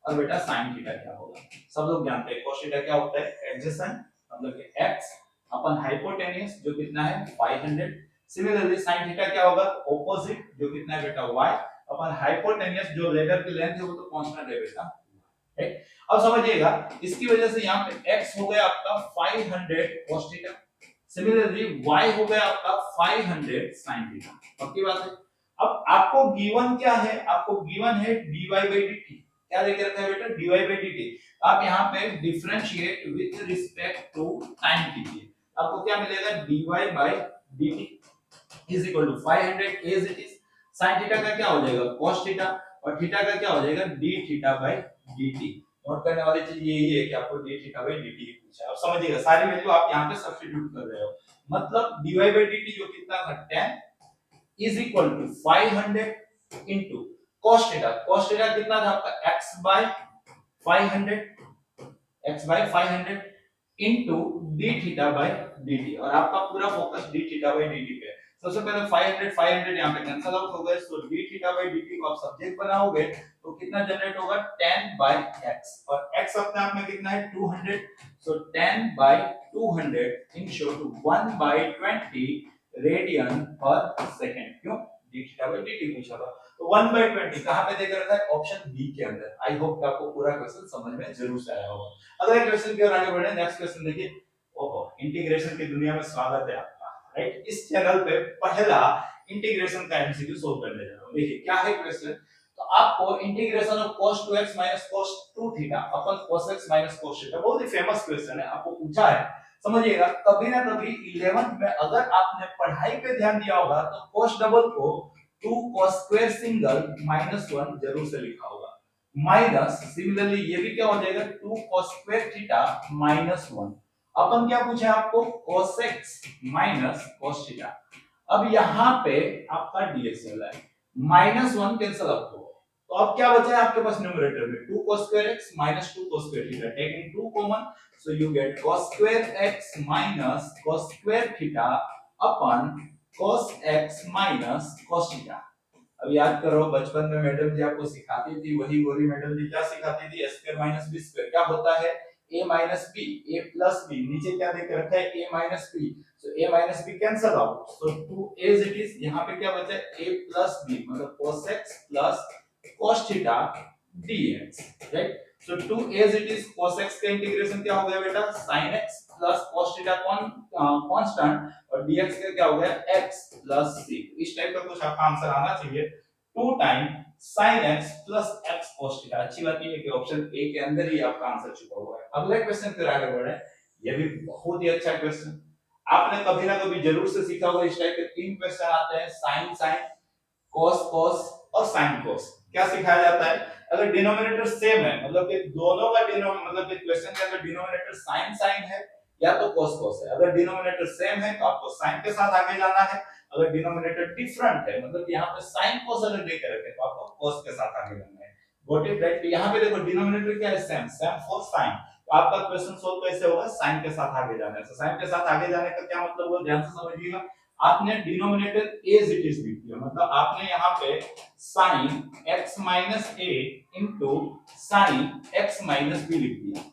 और बेटा sin थीटा क्या होगा। सब लोग जानते हैं cos थीटा क्या होता है एडजेसेंट, मतलब कि x अपन हाइपोटेन्यूस जो कितना है 500। सिमिलरली sin थीटा क्या होगा ऑपोजिट, जो कितना है बेटा y अपन हाइपोटेन्यूस, जो लेडर की लेंथ है वो तो कांस्टेंट है बेटा, राइट। अब समझिएगा इसकी वजह से यहाँ पे x हो गया आपका 500 cos थीटा, सिमिलरली y हो गया आपका 500 sin थीटा। पक्की बात है। अब आपको गिवन क्या है, आपको गिवन है dy by dt, क्या लेके रखा है बेटा dy by dt। आप यहाँ पे differentiate with respect to time कीजिए, आपको क्या मिलेगा dy by dt is equal to 500 as it is। sin theta का क्या हो जाएगा cos थीटा, और थीटा का क्या हो जाएगा d theta by dt। Note करने वाली चीज यही है कि आपको d थीटा by dt पूछा है। अब समझिएगा सारी वैल्यू आप यहाँ पे सब्स्टिट्यूट कर रहे हो, मतलब dy by dt जो कितना था 10 is equal to 500 into cos theta, cos theta कितना था आपका x by 500, x by 500 into d theta by dt, और आपका पूरा focus d theta by dt पे है। सबसे पहले 500 500 यहाँ पे कैंसिल आउट हो गए, सो d थीटा by dt को आप सब्जेक्ट बनाओगे तो कितना जनरेट होगा 10 by x, और x अपने आप में कितना है 200, सो 10 by 200 इनटू 1 by 20 रेडियन पर सेकंड। क्यों d थीटा by dt पूछा था, तो 1 by 20 कहां पे देकर रखा है ऑप्शन बी के अंदर। आई होप कि आपको पूरा क्वेश्चन समझ में जरूर से आया होगा। अगले क्वेश्चन की ओर आगे बढ़े, नेक्स्ट क्वेश्चन देखिए ओहो, इंटीग्रेशन की दुनिया में स्वागत है आपका। राइट, इस चैनल पे पहला इंटीग्रेशन का एमसीक्यू सोल्व करने जा रहा हूं। देखिए क्या है क्वेश्चन। तो आपको integration of cos 2x cos 2 theta upon cos x cos theta, बहुत ही फेमस क्वेश्चन है, आपको पूछा है। समझिएगा, कभी ना कभी 11th में अगर आपने पढ़ाई पे ध्यान दिया होगा तो cos डबल को 2 cos स्क्वायर सिंगल -1 जरूर से लिखा होगा। माइनस सिमिलरली ये भी क्या हो जाएगा 2 cos स्क्वायर थीटा -1। अपन क्या पूछे आपको cos x cos थीटा। अब यहाँ पे आपका dx वाला है, -1 कैंसिल आउट हो, तो अब क्या बचा है आपके पास न्यूमरेटर में 2 cos square x -2 cos square theta, taking 2 common, so you get cos square x cos square theta upon cos x cos theta। अब याद करो, बचपन में मैडम जी आपको सिखाती थी, वही गोरी मैडम जी क्या सिखाती थी, a square minus b square क्या होता है, a minus b, a plus b, नीचे क्या देकर रखा है a minus b, so a minus b cancel out, so 2 as it is, यहाँ पे क्या बचा है a plus b, मतलब cos x plus cos theta dx, right? So 2 as it is, cos x का इंटीग्रेशन क्या हो गया बेटा sin x plus cos theta constant, और dx का क्या हो गया x plus c। इस टाइप का कुछ आपका आंसर आना चाहिए, 2 time sin x plus x cos theta। अच्छी बात ये है कि ऑप्शन ए के अंदर ही आपका आंसर छुपा हुआ है। अगला क्वेश्चन फिर आगे बढ़े, ये भी बहुत ही अच्छा क्वेश्चन, आपने कभी ना कभी जरूर से सीखा होगा। इस टाइप के 3 क्वेश्चन आते हैं, sin sin cos cos और sin cos। क्या सिखाया जाता है, अगर डिनोमिनेटर सेम है, मतलब कि दोनों का मतलब कि क्वेश्चन के अंदर डिनोमिनेटर sin sin है या तो cos cos है। अगर डिनोमिनेटर सेम है तो आपको sin के साथ आगे जाना है, अगर डिनोमिनेटर डिफरेंट है, मतलब यहाँ पे sin cos अगर देकर रखे तो आपको cos के साथ आगे जाना है। Got it right. यहाँ पे देखो डिनोमिनेटर क्या है, सेम, सेम फॉर sin, तो आपका क्वेश्चन सोल्व कैसे होगा, sin के साथ आगे जाना है। तो sin के साथ आगे जाने का क्या मतलब हुआ, ध्यान से समझिएगा। आपने डिनोमिनेटर एज इट इज लिख दिया, मतलब आपने यहाँ पे sin x a into sin x b लिख दिया।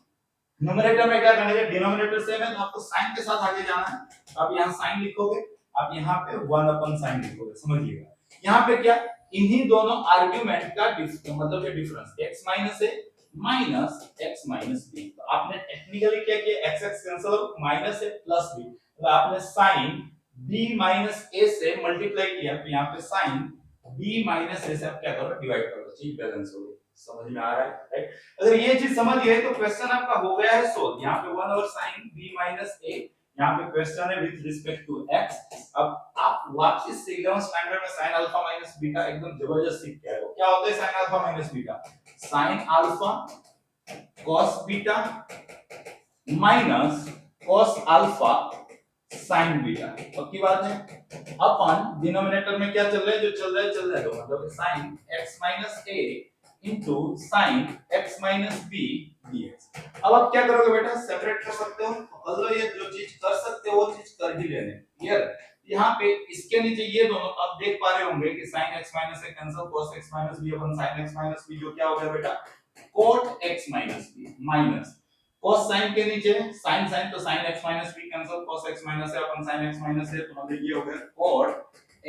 न्यूमरेटर में क्या करना है, डिनोमिनेटर सेम है तो आपको sin के साथ आगे जाना है, तो आप यहाँ sin लिखोगे, आप यहाँ पे 1 अपन sin लिखोगे। समझिएगा यहाँ पे क्या, इन्हीं दोनों आर्गुमेंट का मतलब ये difference x a minus x b, तो आपने टेक्निकली क्या किया, x x कैंसिल और माइनस a प्लस b, तो आपने sin b माइनस a से मल्टीप्लाई किया, तो यहाँ पे sin b माइनस a से आप क्या करो, डिवाइड करो, चीज बैलेंस हो गई। समझ में आ रहा है राइट। अगर ये चीज समझ गए तो क्वेश्चन आपका हो गया है सोल्व। यहाँ पे 1 over sin b minus a, यहाँ पे क्वेश्चन है विद रिस्पेक्ट टू x। अब आप वापस से 11th स्टैंडर्ड में sin अल्फा माइनस बीटा एकदम जबरदस्त सीख के आए हो। क्या होता है sin alpha minus beta, sin alpha cos beta minus cos alpha sin beta, पक्की बात है। अपन डिनोमिनेटर में क्या चल रहा है, जो चल रहा है चल रहा है, मतलब sin x a into sin x b dx। अब आप क्या करोगे बेटा, सेपरेट कर सकते हो, अगर ये जो चीज कर सकते हो वो चीज कर ही लेने। क्लियर, यहाँ पे इसके नीचे ये दोनों आप देख पा रहे होंगे कि sin x a cancel cos x b upon sin x b, जो क्या हो गया बेटा cot x b minus cos sin के नीचे sin sin, तो sin x b cancel cos x a upon sin x a, तो मतलब ये हो गया cot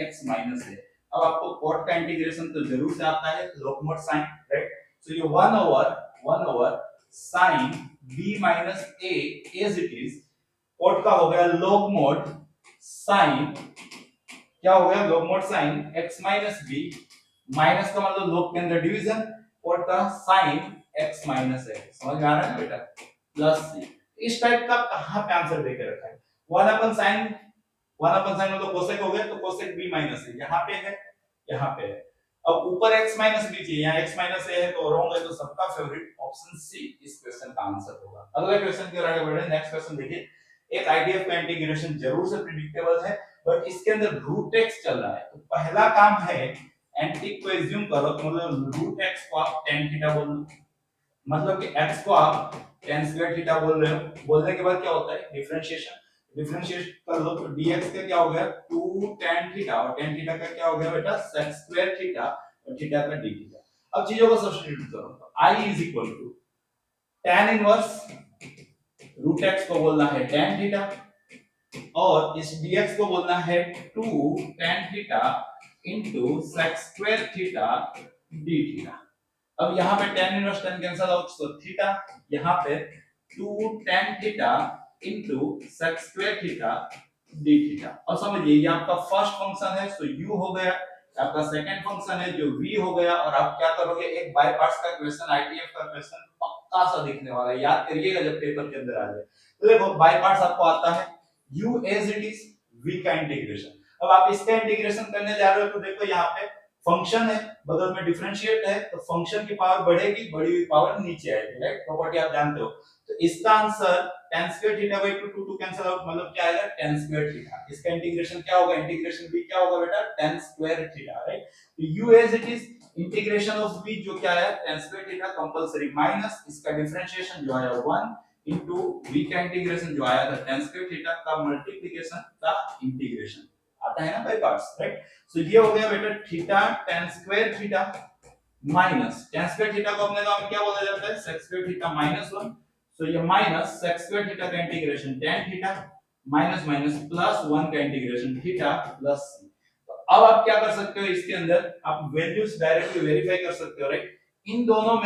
x a। अब आपको cot का इंटीग्रेशन तो जरूर से आता है, log mod sin, right. So ये 1 over sin b minus a as it is, cot का हो गया log mod sin, क्या हो गया log mod sin x minus b, minus का मतलब log के अंदर डिवीजन, cot का sin x minus a। समझ में आ रहा है बेटा, प्लस c। इस टाइप का कहां पे आंसर देके रखा है, 1 अपन sin मतलब कोसेक हो गया, तो कोसेक b माइनस a यहाँ पे है, यहाँ पे है। अब ऊपर x माइनस b चाहिए, यहाँ x माइनस a है तो रॉन्ग है, तो सबका फेवरेट ऑप्शन सी इस क्वेश्चन का आंसर होगा। अगले क्वेश्चन की ओर आगे बढ़े, नेक्स्ट क्वेश्चन देखिए। एक आईडीएफ का इंटीग्रेशन जरूर से प्रेडिक्टेबल है, बट इसके अंदर रूट x चल रहा है, तो पहला काम है एंटिक को एज्यूम करो, तो मतलब रूट x को आप tan थीटा बोल लो, मतलब कि x को आप tan स्क्वायर थीटा बोल रहे हो। बोलने के बाद क्या होता है, डिफरेंशिएशन, डिफरेंशिएट कर लो, तो dx का क्या हो गया 2 tan थीटा, और tan थीटा का क्या हो गया बेटा sec स्क्वायर थीटा, और थीटा का d थीटा। अब चीजों को सब्स्टिट्यूट करो, तो i is equal to tan inverse root x को बोलना है tan थीटा, और इस dx को बोलना है 2 tan theta into sec square theta d theta. अब यहाँ पे tan inverse tan cancel out, तो थीटा, यहाँ पे 2 tan theta into sec square theta d theta. और समझिए ये आपका फर्स्ट फंक्शन है, सो u हो गया, आपका सेकंड फंक्शन है जो v हो गया, और आप क्या करोगे, एक बाय पार्ट्स का क्वेश्चन, आईटीएफ का क्वेश्चन पक्का सा दिखने वाला है, याद करिएगा जब पेपर के अंदर आ जाए। तो देखो बाय पार्ट्स आपको आता है u as it is, v का इंटीग्रेशन। अब आप इसका इंटीग्रेशन करने जा रहे हो तो देखो यहाँ पे फंक्शन है, बगल में डिफरेंशिएट है, तो फंक्शन की पावर बढ़ेगी, बढ़ी हुई पावर नीचे आएगी, राइट, प्रॉपर्टी आप जानते हो। तो इसका answer tan square theta by 2, 2 cancel out, मतलब क्या आएगा tan स्क्वायर थीटा। इसका इंटीग्रेशन क्या होगा, इंटीग्रेशन भी क्या होगा बेटा, tan स्क्वायर थीटा, राइट। तो u as it is, integration of v जो क्या है tan square theta compulsory, minus इसका डिफरेंशिएशन जो आया 1 इनटू v का इंटीग्रेशन जो आया था tan स्क्वायर थीटा का मल्टीप्लिकेशन का इंटीग्रेशन आता है ना बाय पार्ट्स, राइट। सो ये हो गया बेटा theta tan square theta minus tan square theta को अपने नाम में क्या बोला जाता है, sec स्क्वायर थीटा माइनस 1। सो ये माइनस sec स्क्वायर थीटा का integration tan theta minus minus plus 1 का इंटीग्रेशन थीटा प्लस c। तो अब आप क्या कर सकते हो, इसके अंदर आप वैल्यूज डायरेक्टली वेरीफाई कर सकते हो, राइट। इन दोनों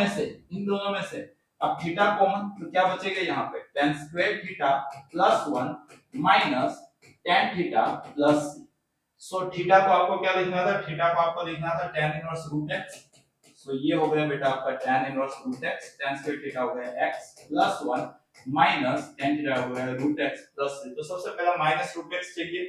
में से अब थीटा कॉमन, तो क्या बचेगा यहाँ पे tan square theta plus 1 minus tan theta plus c। So theta को आपको क्या लिखना था, थीटा को आपको लिखना था tan inverse root x। So ये हो गया बेटा आपका tan inverse root x, tan square theta हो गया x plus 1 minus tan theta हो गया रूट x प्लस c। तो सबसे पहला माइनस रूट x चाहिए,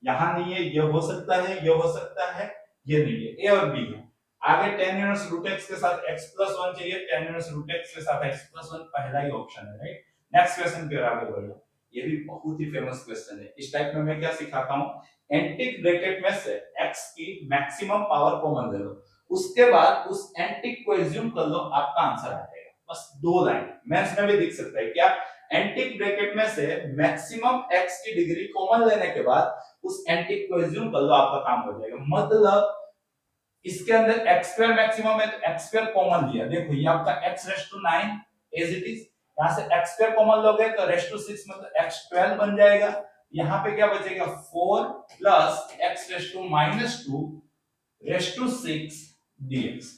यहां नहीं है, ये हो सकता है, ये हो सकता है, ये नहीं है, a और b है। आगे tan इनवर्स रूट x के साथ x प्लस 1 चाहिए, tan इनवर्स रूट x के साथ x प्लस 1 पहला ही ऑप्शन है, राइट। नेक्स्ट क्वेश्चन पे आगे बढ़ो, ये भी बहुत ही फेमस क्वेश्चन है। इस टाइप में मैं क्या सिखाता हूं, एंटिक ब्रैकेट में से x की मैक्सिमम पावर कॉमन ले लो, उसके बाद उस एंटिक को एज्यूम कर लो, आपका आंसर आ जाएगा। बस 2 लाइन, मैथ्स में भी दिख सकता है क्या, एंटिक ब्रैकेट में से मैक्सिमम x की डिग्री कॉमन लेने के बाद उस एंटिक को एज्यूम कर लो, आपका काम हो जाएगा। मतलब इसके अंदर x स्क्वायर मैक्सिमम है तो x स्क्वायर कॉमन लिया, देखो ये आपका x raise to 9 as it is, यहां से x स्क्वायर कॉमन लोगे तो रेज़ टू 6 मतलब x 12 बन जाएगा। यहाँ पे क्या बचेगा 4 plus x raise to minus 2 raise to 6 dx।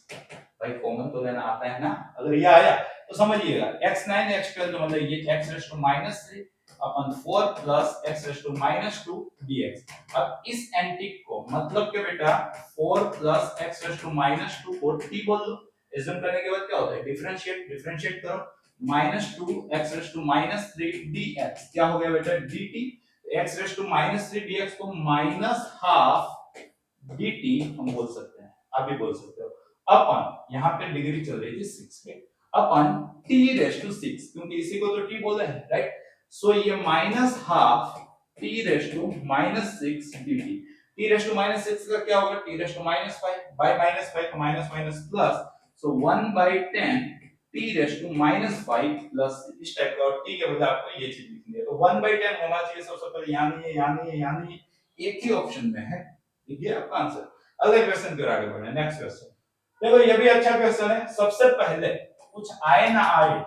भाई कॉमन तो लेना आता है ना, अगर ये आया तो समझिएगा x9 x12 तो मतलब ये x रेज़ टू माइनस 3 अपन 4 plus x raise to minus 2 dx। अब इस एंटिक को मतलब के बेटा 4 plus x raise to minus 2 को t बोल लो, एज्यूम करने के बाद क्या होता है डिफरेंशिएट करो, minus 2 x raise to minus 3 dx क्या हो गया बेटा dt। x raise to minus 3 dx को माइनस हाफ dt हम बोल सकते हैं, आप भी बोल सकते हो, अपन यहाँ पे डिग्री चल रही थी 6 पे, अपन t रेज़ टू 6 क्योंकि इसी को तो t बोले हैं, राइट। सो ये minus half t raise to minus 6 dt, t raise to minus 6 का क्या होगा, t raise to minus 5 by minus 5 तो minus minus plus, so 1 by 10 t raise to minus 5 plus इस टाइप का, और t के बजाय आपको ये चीज लिखनी है, तो 1 बाय 10 होना चाहिए सबसे पहले, यहाँ नहीं है, यहाँ नहीं है, यहाँ नहीं है, एक ही ऑप्शन में है, ठीक है आपका आंसर। अगले क्वेश्चन पे आगे बढ़े, नेक्स्ट क्वेश्चन देखो, ये भी अच्छा क्वेश्चन है। सबसे पहले कुछ आए ना आए,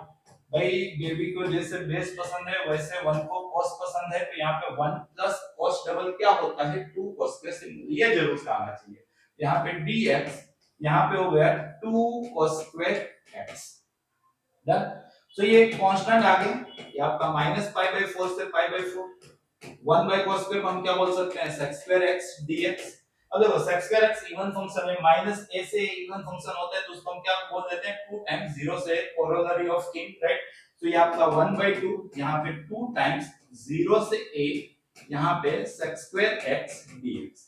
भाई बेबी को जैसे बेस पसंद है वैसे 1 को cos पसंद है, तो यहाँ पे 1 प्लस cos डबल क्या होता है 2 cos के सिंबल, ये जरूर से आना चाहिए। यहाँ पे dx, यहाँ पे हो गया 2 cos स्क्वायर x, डन। सो ये कांस्टेंट आ गया, ये आपका माइनस पाई बाय 4 से pi by 4, 1 by cos square हम क्या बोल सकते हैं sec स्क्वायर x dx। अब देखो sec square x even function है, माइनस a से इवन फंक्शन होता है तो उसको हम क्या बोल देते हैं 2 टाइम्स 0 से कोरोलरी ऑफ kin, राइट। तो ये आपका 1/2, यहाँ पे 2 टाइम्स 0 से a, यहाँ पे sec स्क्वायर x dx।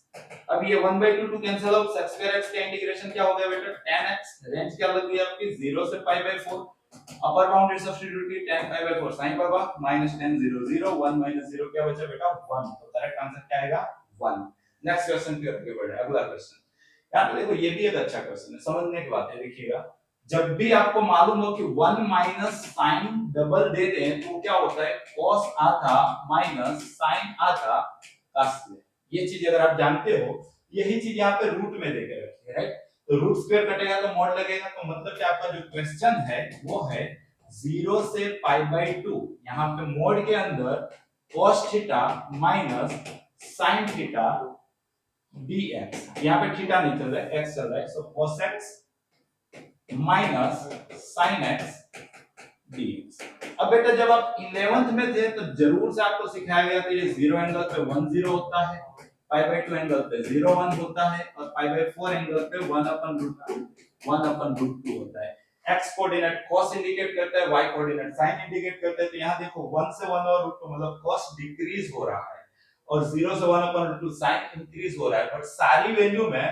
अब ये 1/2 to cancel out, sec square x का इंटीग्रेशन क्या हो गया बेटा tan x, रेंज क्या लग गई आपकी 0 से pi by 4, upper boundary substitute की tan pi by 4 sin pi by minus tan 0 0 1 minus 0 क्या बचा बेटा 1, तो करेक्ट आंसर क्या आएगा 1। नेक्स्ट क्वेश्चन पे आगे बढ़े, अगला क्वेश्चन, यहाँ पे देखो ये भी एक अच्छा क्वेश्चन है, समझने की बात है। देखिएगा जब भी आपको मालूम हो कि 1 माइनस साइन डबल दे दें तो क्या होता है cos आधा माइनस साइन आधा cos, ये चीज अगर आप जानते हो, यही चीज यहाँ पे रूट में देके रखी है, राइट। तो रूट स्क्वायर कटेगा तो मॉड लगेगा, तो मतलब कि आपका जो क्वेश्चन है वो है 0 से पाई बाय 2, यहाँ पे मॉड के अंदर cos theta minus sin theta dx, यहाँ पे थीटा नहीं चल रहा है x चल रहा है, सो cos x minus sin x dx। अब बेटा जब आप 11th में थे तो जरूर से आपको सिखाया गया था ये 0 एंगल पे 1 0 होता है, पाई बाय 2 एंगल पे 0 1 होता है और पाई बाय 4 एंगल पे 1/√2 होता है। x कोऑर्डिनेट cos इंडिकेट करता है, y कोऑर्डिनेट sin इंडिकेट करता है। तो यहाँ देखो 1 से 1 और √2 मतलब cos डिक्रीज हो रहा है और 0 से 1/√2 sin इंक्रीज हो रहा है, बट सारी वैल्यू में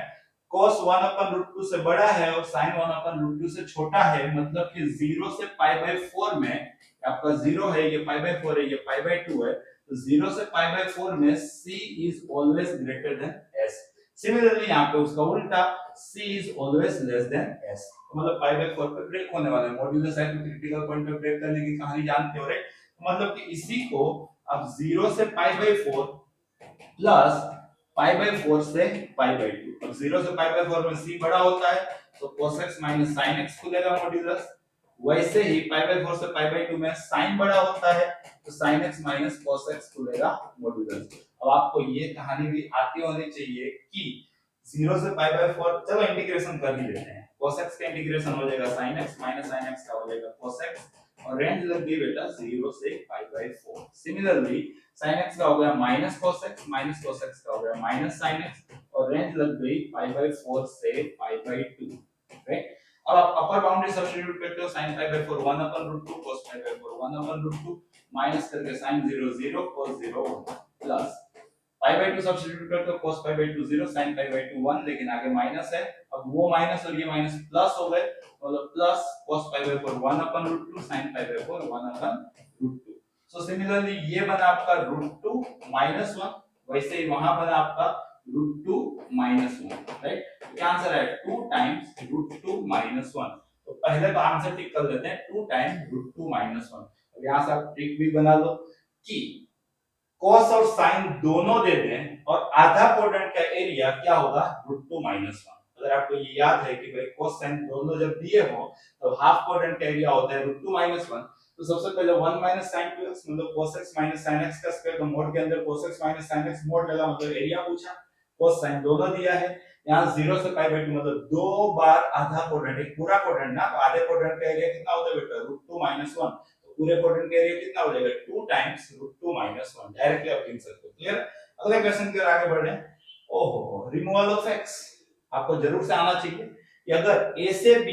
cos 1/√2 से बड़ा है और sin 1/√2 से छोटा है, मतलब कि 0 से पाई बाय 4 में आपका 0 है, ये पाई बाय 4 है, ये पाई बाय 2 है, तो 0 से पाई बाय 4 में c is always greater than s। Similarly यहाँ पे उसका उल्टा c is always less than s, मतलब पाई बाय 4 पे ब्रेक होने वाला है। मॉड्यूलस है तो क्रिटिकल पॉइंट पे ब्रेक करने की कहानी जानते हो रे। मतलब कि इसी को अब 0 से pi by 4 plus pi by 4 से पाई बाय 2। अब 0 से पाई बाय 4 में c बड़ा होता है तो cos x minus sin x खुलेगा मॉड्यूलस। वैसे ही पाई बाय 4 से पाई बाय 2 में sin बड़ा होता है तो sin x minus cos x खुलेगा मॉड्यूलस। अब आपको ये कहानी भी आती होनी चाहिए कि 0 से पाई बाय 4, चलो इंटीग्रेशन कर ही लेते हैं। cos x का इंटीग्रेशन हो जाएगा sin x minus sin x का हो जाएगा cos x और रेंज लग गई बेटा 0 से pi by 4। Similarly sin x का हो गया minus cos x, minus cos x का हो गया माइनस sin x और रेंज लग गई पाई बाय 4 से पाई बाय 2। राइट, अब आप अपर बाउंड्री सब्स्टिट्यूट करते हो sin pi by 4 1/√2 cos pi by 4 1/√2 minus करके sin 0 0 cos 0 1 plus pi by 2 substitute करते हो cos pi by 2 0 sin pi by 2 1, लेकिन आगे माइनस है। अब वो माइनस और ये माइनस प्लस हो गए, मतलब plus cos pi by 4 1/√2 sin pi by 4 1/√2। So similarly ये बना आपका √2 माइनस 1, वैसे ही वहां बना आपका √2 माइनस 1। राइट, तो क्या आंसर है 2 टाइम्स √2 माइनस 1। तो पहले तो आंसर टिक कर लेते हैं 2 टाइम्स √2 माइनस 1। अब यहां से आप ट्रिक भी बना लो कि cos और sin दोनों दे दें और आधा क्वाड्रेंट का एरिया क्या होगा √2 माइनस 1। अगर आपको ये याद है कि भाई cos sin दोनों जब दिए हो तो हाफ क्वाड्रेंट का एरिया होता है √2 माइनस 1। तो सबसे पहले 1 माइनस sin 2x मतलब cos x minus sin x का स्क्वायर, तो मोड के अंदर cos x minus sin x mode लगा मतलब एरिया पूछा। cos sin दोनों दिया है, यहाँ 0 से पाई बाय 2 मतलब दो बार आधा क्वाड्रेंट, एक पूरा क्वाड्रेंट ना, तो आधे क्वाड्रेंट का एरिया कितना होता है बेटा √2 माइनस 1। पूरे क्वाड्रेंट का एरिया कितना हो जाएगा 2 टाइम्स √2 माइनस 1। डायरेक्टली आप लिख सकते हो। क्लियर, अगले क्वेश्चन की ओर आगे बढ़ रहे हैं। ओहो, रिमूवल ऑफ x आपको जरूर से आना चाहिए कि अगर a से b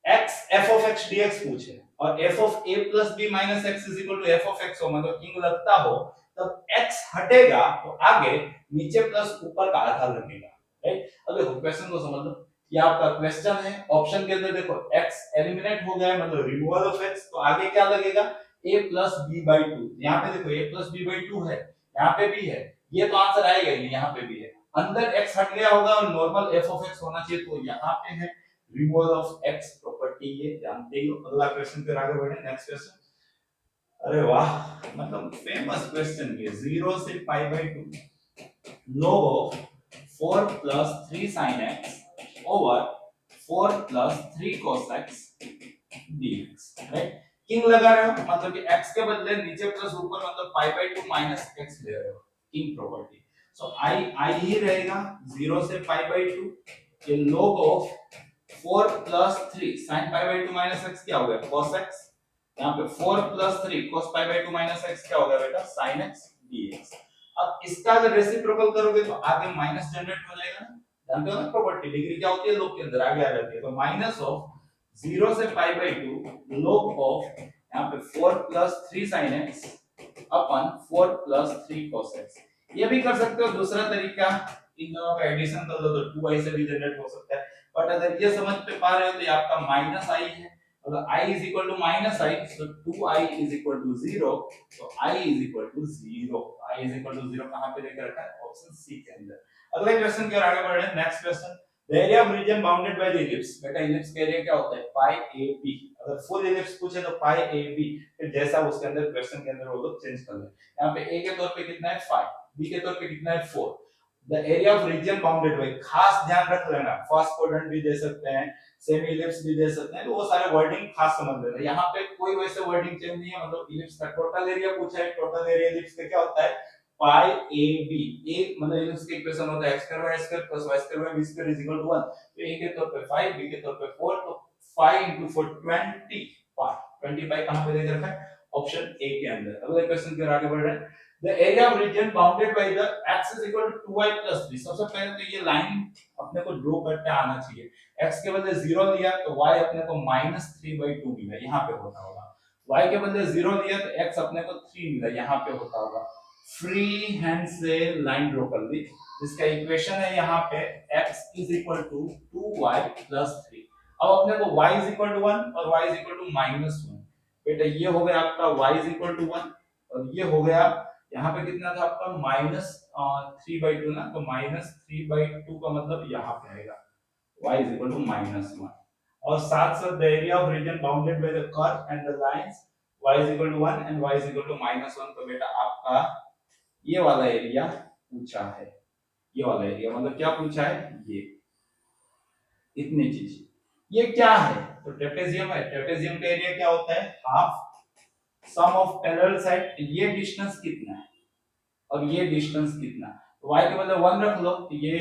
x f of x dx पूछे और f of a plus b minus x is equal to f of x हो, मतलब किंग लगता हो, तब x हटेगा तो आगे नीचे प्लस ऊपर का आधा लगेगा। राइट, अब देखो क्वेश्चन को समझ लो। ये आपका क्वेश्चन है, ऑप्शन के अंदर देखो x एलिमिनेट हो गया है मतलब रिमूवल ऑफ x, तो आगे क्या लगेगा a plus b by 2। यहाँ पे देखो a plus b by 2 है, यहाँ पे भी है, ये तो आंसर आएगा ही, यहाँ पे भी है। अंदर x हट गया होगा और नॉर्मल f of x होना चाहिए, तो यहाँ पे है रिमूवल ऑफ x प्रॉपर्टी, ये जानते ही हो। अगला क्वेश्चन पे आगे बढ़े, नेक्स्ट क्वेश्चन। अरे वाह, मतलब फेमस क्वेश्चन ये 0 से pi bye 2 log of 4 plus 3 sin x over 4 plus 3 cos x dx। Right, king लगा रहे हो मतलब कि x के बदले नीचे प्लस ऊपर मतलब पाई बाय 2 माइनस x ले रहे हो, किंग प्रॉपर्टी। सो आई ही रहेगा 0 से पाई बाय 2 ये log of 4 plus 3 sin pi by 2 minus x क्या हो गया cos x, यहाँ पे 4 plus 3 cos pi by 2 minus x क्या हो गया बेटा sin x dx। अब इसका अगर रेसिप्रोकल करोगे तो आगे माइनस जनरेट हो जाएगा ना, जानते हो ना प्रॉपर्टी, डिग्री क्या होती है लोग के अंदर आगे आ जाती है। तो माइनस ऑफ 0 से पाई बाय 2 log ऑफ यहाँ पे 4 प्लस 3 sin x अपन 4 प्लस 3 cos x। ये भी कर सकते हो दूसरा तरीका, इन दोनों का एडिशन कर लो तो 2i से भी जनरेट हो सकता है। बट अगर ये समझ पे पा रहे हो तो ये आपका माइनस i है, अगर i is equal to minus i तो 2i इज इक्वल टू 0, तो i is equal to 0। i is equal to 0 कहां पे लेकर रखा है ऑप्शन सी के अंदर। अगले क्वेश्चन की ओर आगे बढ़ रहे हैं, next question. The area of region bounded by the ellipse, बेटा इलिप्स का एरिया क्या होता है पाई ए बी। अगर फुल इलिप्स पूछे तो पाई ए बी, फिर जैसा उसके अंदर क्वेश्चन के अंदर वो लोग चेंज कर ले। यहां पे a के तौर पे कितना है 5, b के तौर पे कितना है 4। The area of region bounded bye, खास ध्यान रख लेना, फर्स्ट क्वाड्रेंट भी दे सकते हैं, सेमी इलिप्स भी दे सकते हैं, तो वो सारे वर्डिंग खास समझ लेना। यहाँ पे कोई वैसे वर्डिंग चेंज नहीं है, मतलब इलिप्स का टोटल एरिया पूछा है, टोटल एरिया इलिप्स का क्या होता है पाई ए बी। ए मतलब इलिप्स का इक्वेशन होता है x square y square plus y square y b square is equal to 1। तो a के तौर पे 5, b के तौर पे 4, तो 5 into 4 20 पाई, 25 कहां पे दे रखा है, ऑप्शन ए के अंदर। अगले क्वेश्चन की ओर आगे बढ़ रहे हैं। The area of region bounded by the x is equal to 2y plus 3। सबसे पहले तो ये लाइन अपने को ड्रॉ करते आना चाहिए। x के बदले 0 लिया तो y अपने को -3/2 मिला, यहां पे होता होगा। y के बदले 0 लिया तो x अपने को 3 मिला, यहां पे होता होगा। फ्री हैंड से लाइन ड्रॉ कर दी, जिसका इक्वेशन है यहाँ पे x is equal to 2y plus 3। अब अपने को y इज इक्वल टू 1 और y इज इक्वल टू -1। बेटा ये हो गया आपका y इज इक्वल टू 1 और ये हो गया यहाँ पे कितना था आपका -3/2 ना, तो -3/2 का मतलब यहाँ पे आएगा y इज इक्वल टू -1। और साथ साथ the area of region bounded by the curve and the lines y is equal to 1 and y is equal to -1। तो बेटा आपका ये वाला एरिया पूछा है, ये वाला एरिया मतलब क्या पूछा है, ये इतनी चीज, ये क्या है, तो ट्रेपेजियम है। ट्रेपेजियम का एरिया क्या होता है, half sum of parallel side. ये डिस्टेंस कितना है और ये डिस्टेंस कितना, तो y के बदले 1 रख लो, तो ये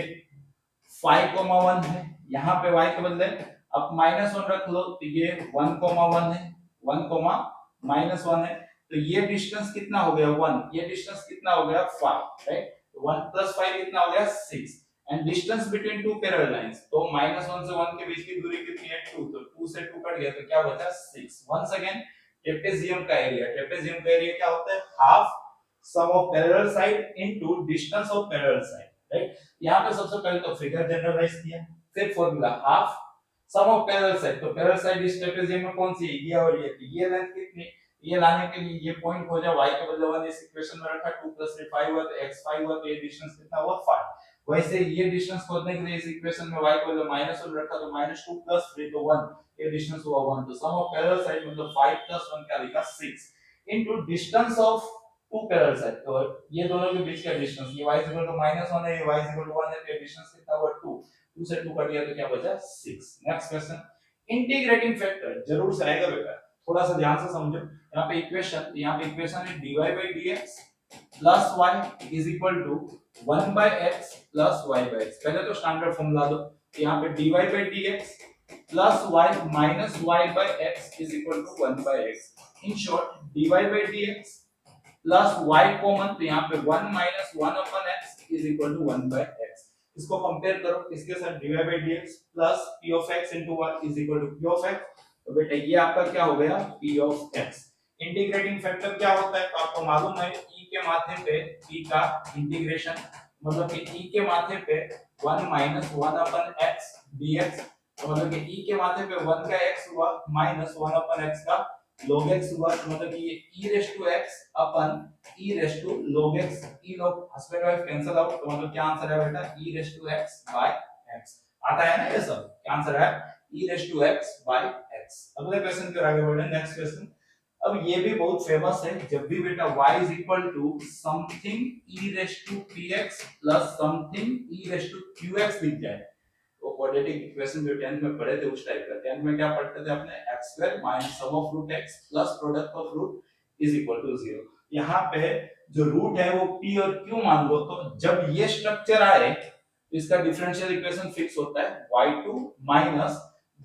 5,1 है। यहाँ पे y के बदले अब -1 रख लो, तो ये 1,1 है, 1,-1 है। तो ये डिस्टेंस कितना हो गया 1, ये डिस्टेंस कितना हो गया 5, राइट। 1 + 5 कितना हो गया 6। And distance between two parallel lines, तो -1 से 1 के बीच की दूरी कितनी है 2, तो 2 से 2 कट गया तो क्या बचा 6। वंस अगेन ट्रेपेजियम का एरिया, ट्रेपेजियम का एरिया क्या होता है, half sum of parallel side into distance of parallel side, right. यहां पे सबसे पहले तो फिगर जनरलाइज किया, फिर formula half sum of parallel side. तो पैरेलल साइड इस ट्रेपेजियम में कौन सी है, ये और ये लेंथ कितनी, ये लाने के लिए ये पॉइंट हो जाए, y के बदले 1 इस इक्वेशन में रखा, 2 + 3 5 हुआ, तो x 5 हुआ, तो ये डिस्टेंस कितना हुआ 5। वैसे ये डिस्टेंस खोजने के लिए इस इक्वेशन में y को -1 रखा, तो -2 + 3 तो 1, ये डिस्टेंस हुआ 1। तो सम ऑफ पैरेलल साइड मतलब 5 + 1 क्या लिखा 6 into distance of two parallel side. तो ये दोनों के बीच का डिस्टेंस, ये y = -1 है, ये y = 1 है, तो ये डिस्टेंस कितना हुआ 2, 2 से 2 कट गया तो क्या बचा 6। नेक्स्ट क्वेश्चन, इंटीग्रेटिंग फैक्टर जरूर से आएगा बेटा, थोड़ा सा ध्यान से समझो। यहाँ पे इक्वेशन है dy/dx plus y is equal to 1/x plus y/x। पहले तो स्टैंडर्ड फॉर्मूला दो, तो यहाँ पे dy/dx plus y minus y/x is equal to 1/x। In short dy/dx plus y common, तो यहाँ पे 1 - 1/x is equal to 1/x। इसको कंपेयर करो किसके साथ, dy/dx plus p of x into 1 is equal to p of x। तो बेटा ये आपका क्या हो गया p of x। Integrating factor क्या होता है, तो आपको मालूम है e के माथे पे p का इंटीग्रेशन, मतलब कि e के माथे पे 1 - 1/x dx, तो मतलब कि e के माथे पे 1 का x हुआ माइनस 1/x का log x हुआ, तो मतलब कि ये e⁻x अपन e⁻log x, e log husband wife cancel out, तो मतलब क्या आंसर है बेटा e⁻x/x। आता है ना ये सब, क्या आंसर है e⁻x/x। अगले क्वेश्चन की ओर आगे बढ़े, नेक्स्ट क्वेश्चन। अब ये भी बहुत फेमस है, जब भी बेटा y is equal to something e⁻px plus something e⁻qx लिख जाए, वो क्वाड्रेटिक इक्वेशन जो 10th में पढ़े थे उस टाइप का। 10th में क्या पढ़ते थे अपने, x² minus sum of root x plus product of root is equal to 0। यहाँ पे जो रूट है वो p और q मान लो, तो जब ये स्ट्रक्चर आए तो इसका डिफरेंशियल इक्वेशन फिक्स होता है y2 माइनस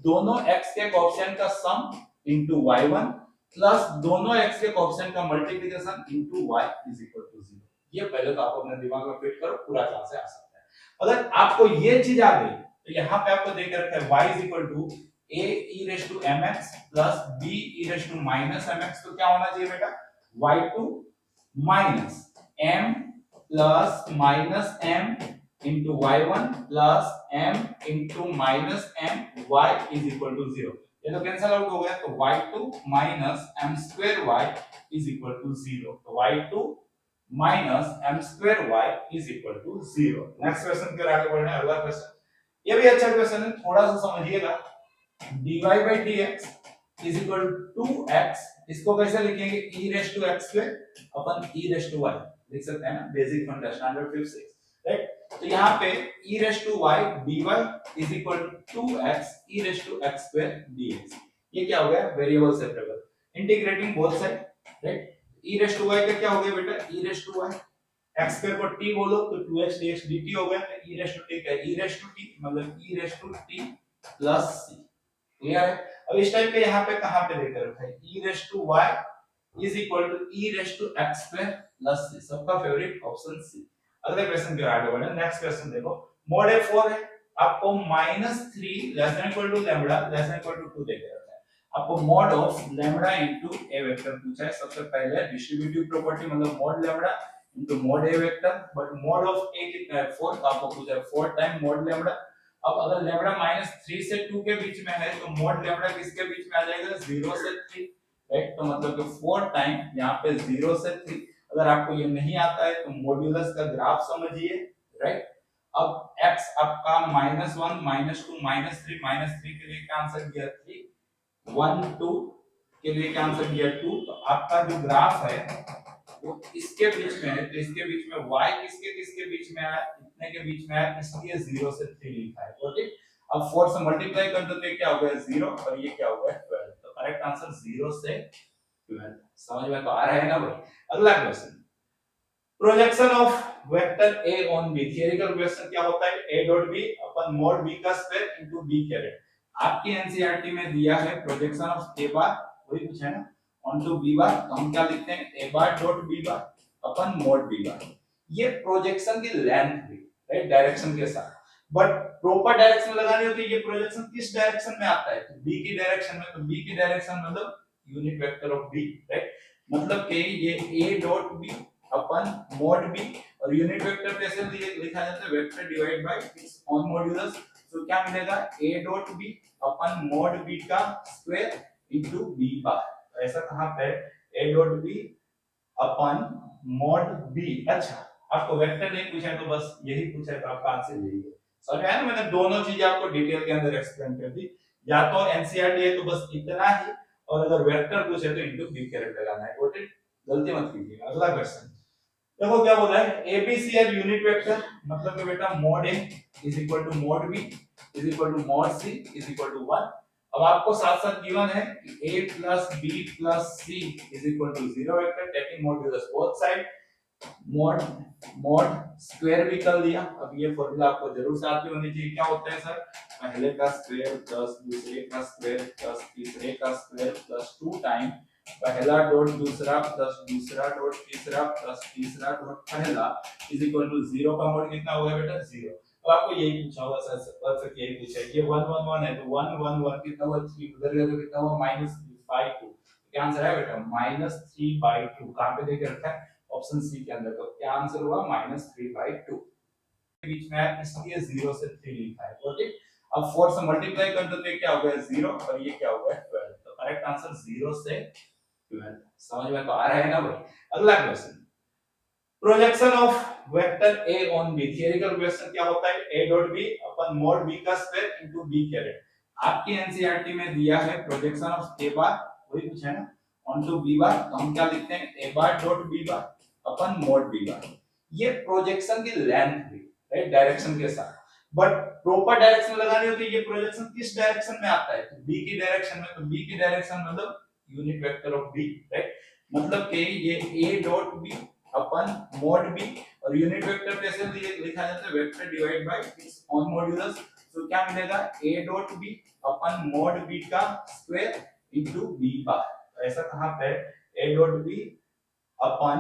दोनों x के कोएफिशिएंट का सम इनटू y1 प्लस दोनों x के कोएफिशिएंट का multiplication into y is equal to 0। ये पहले तो आप अपने दिमाग में फिट करो, पूरा चांस से आ सकता है। अगर आपको ये चीज आ गई तो यहाँ पे आपको देकर रखा है y is equal to a e⁻mx plus b e⁻−mx, तो क्या होना चाहिए बेटा y2 minus m plus minus m into y1 plus m into minus m y is equal to 0। ये तो कैंसिल आउट हो गया, तो y2 minus m² y is equal to 0। तो y2 minus m² y is equal to 0। Next question के आगे बढ़ना है, अगला क्वेश्चन ये भी अच्छा क्वेश्चन है, थोड़ा सा समझिएगा। dy/dx is equal to 2x, इसको कैसे लिखेंगे e⁻x² अपन e⁻y लिख सकते हैं ना, बेसिक फंडा स्टैंडर्ड 5 6, राइट। तो यहाँ पे e⁻y dy is equal to 2x e⁻x² dx। ये क्या हो गया, variable separable integrating both side, right. e⁻y का क्या हो गया बेटा e⁻y, x² को t बोलो तो 2x dx dt हो गया, e⁻t का e⁻t मतलब e⁻t प्लस c। क्लियर है? अब इस टाइप पे यहाँ पे कहाँ पे लेकर रखा है, e raise to y is equal to e raise to x square plus c, सबका फेवरेट ऑप्शन सी। अगले क्वेश्चन की ओर आगे बढ़े, नेक्स्ट क्वेश्चन देखो, मॉड a4 है, आपको -3 less than equal to lambda less than equal to 2 देकर रखा है, आपको mod of lambda into a vector पूछा है। सबसे पहले डिस्ट्रीब्यूटिव प्रॉपर्टी मतलब mod lambda into mod a vector, but mod of a कितना है 4, तो आपको पूछा है 4 टाइम मॉड लैम्बडा। अब अगर लैम्बडा -3 से 2 के बीच में है तो मॉड लैम्बडा किसके बीच में आ जाएगा, 0 से 3, राइट? तो मतलब कि 4 टाइम यहाँ पे 0 से 3। अगर आपको ये नहीं आता है तो मॉड्यूलस का ग्राफ समझिए, राइट? अब x आपका -1 -2 -3 -3 के लिए क्या आंसर दिया 3, 1 2 के लिए क्या आंसर दिया 2। तो आपका जो ग्राफ है वो इसके बीच में है, तो इसके बीच में y किसके किसके बीच में आया, इतने के बीच में आया, इसलिए 0 से 3 लिखा है। ओके, अब 4 से मल्टीप्लाई कर दो तो ये क्या हो गया 0 और ये क्या हो गया 12, तो करेक्ट आंसर 0 से 12। समझ में तो आ रहा है ना भाई? अगला question, projection of vector a on b, theoretical question क्या होता है, a dot b upon mod b का स्क्वायर इनटू b कैरेट। आपकी एनसीईआरटी में दिया है प्रोजेक्शन ऑफ a बार, वही पूछा है ना, ऑनटू b बार, तो हम क्या लिखते हैं a bar dot b bar upon mod b बार। ये प्रोजेक्शन की लेंथ हुई, राइट, डायरेक्शन के साथ, बट प्रॉपर डायरेक्शन लगानी होती है, ये प्रोजेक्शन किस डायरेक्शन में आता है, तो b की डायरेक्शन में, तो b की डायरेक्शन मतलब unit vector of b, right? मतलब कि ये a dot b upon mod b, और यूनिट वेक्टर कैसे लिखा जाता है, vector divide by its own modulus. तो क्या मिलेगा a dot b upon mod b का स्क्वायर इनटू b बार। तो ऐसा कहां पे a dot b upon mod b। अच्छा, आपको वेक्टर नहीं पूछा है तो बस यही पूछा है तो आपका आंसर यही है। समझ में आया ना? मैंने दोनों चीजें आपको डिटेल के अंदर एक्सप्लेन कर दी, या तो एनसीईआरटी है तो बस इतना ही, और अगर वेक्टर पूछे तो इनटू b कैरेट लगाना है। ओके, गलती मत कीजिएगा। अगला क्वेश्चन देखो क्या बोल रहा है, एबीसी आर यूनिट वेक्टर, मतलब कि बेटा mod A is equal to mod B is equal to mod C is equal to 1। अब आपको साथ साथ गिवन है कि a plus B plus C is equal to 0 vector taking modulus both side, mod mod square भी कर लिया। अब ये फॉर्मूला आपको जरूर से आती होनी चाहिए, क्या होता है सर, पहले का स्क्वायर प्लस दूसरे का स्क्वायर प्लस तीसरे का स्क्वायर प्लस 2 टाइम पहला डॉट दूसरा प्लस दूसरा डॉट तीसरा प्लस तीसरा डॉट पहला इज इक्वल टू 0 का मॉड कितना होगा बेटा 0। अब आपको यही पूछा होगा सर, परफेक्ट यही पूछा है, ये 1 1 1 है तो 1 1 1 कितना हुआ 3, उधर गया तो कितना हुआ -3/2। क्या आंसर है बेटा -3/2। कहां पे देके रखा है, ऑप्शन सी के अंदर। तो क्या आंसर हुआ -3/2, के बीच में है इसलिए 0 से 3 लिखा है। ओके, अब 4 से मल्टीप्लाई कर दो तो ये क्या हो गया 0 और ये क्या हो गया 12। तो करेक्ट आंसर 0 से 12। समझ में तो आ रहा है ना भाई? अगला question, projection of vector a on b, theoretical question क्या होता है, a dot b upon mod b का स्क्वायर इनटू b कैरेट। आपकी एनसीईआरटी में दिया है प्रोजेक्शन ऑफ a बार, वही पूछा है ना, ऑनटू b बार, तो हम क्या लिखते हैं a bar dot b bar upon mod b बार। ये प्रोजेक्शन की लेंथ हुई, राइट, डायरेक्शन के साथ, बट प्रॉपर डायरेक्शन लगानी होती है, ये प्रोजेक्शन किस डायरेक्शन में आता है, तो b की डायरेक्शन में, तो b की डायरेक्शन मतलब unit vector of b, right? मतलब कि ये a dot b upon mod b, और यूनिट वेक्टर कैसे लिखा जाता है, vector divide by its own modulus. तो क्या मिलेगा a dot b upon mod b का स्क्वायर इनटू b बार। तो ऐसा कहां पे a dot b upon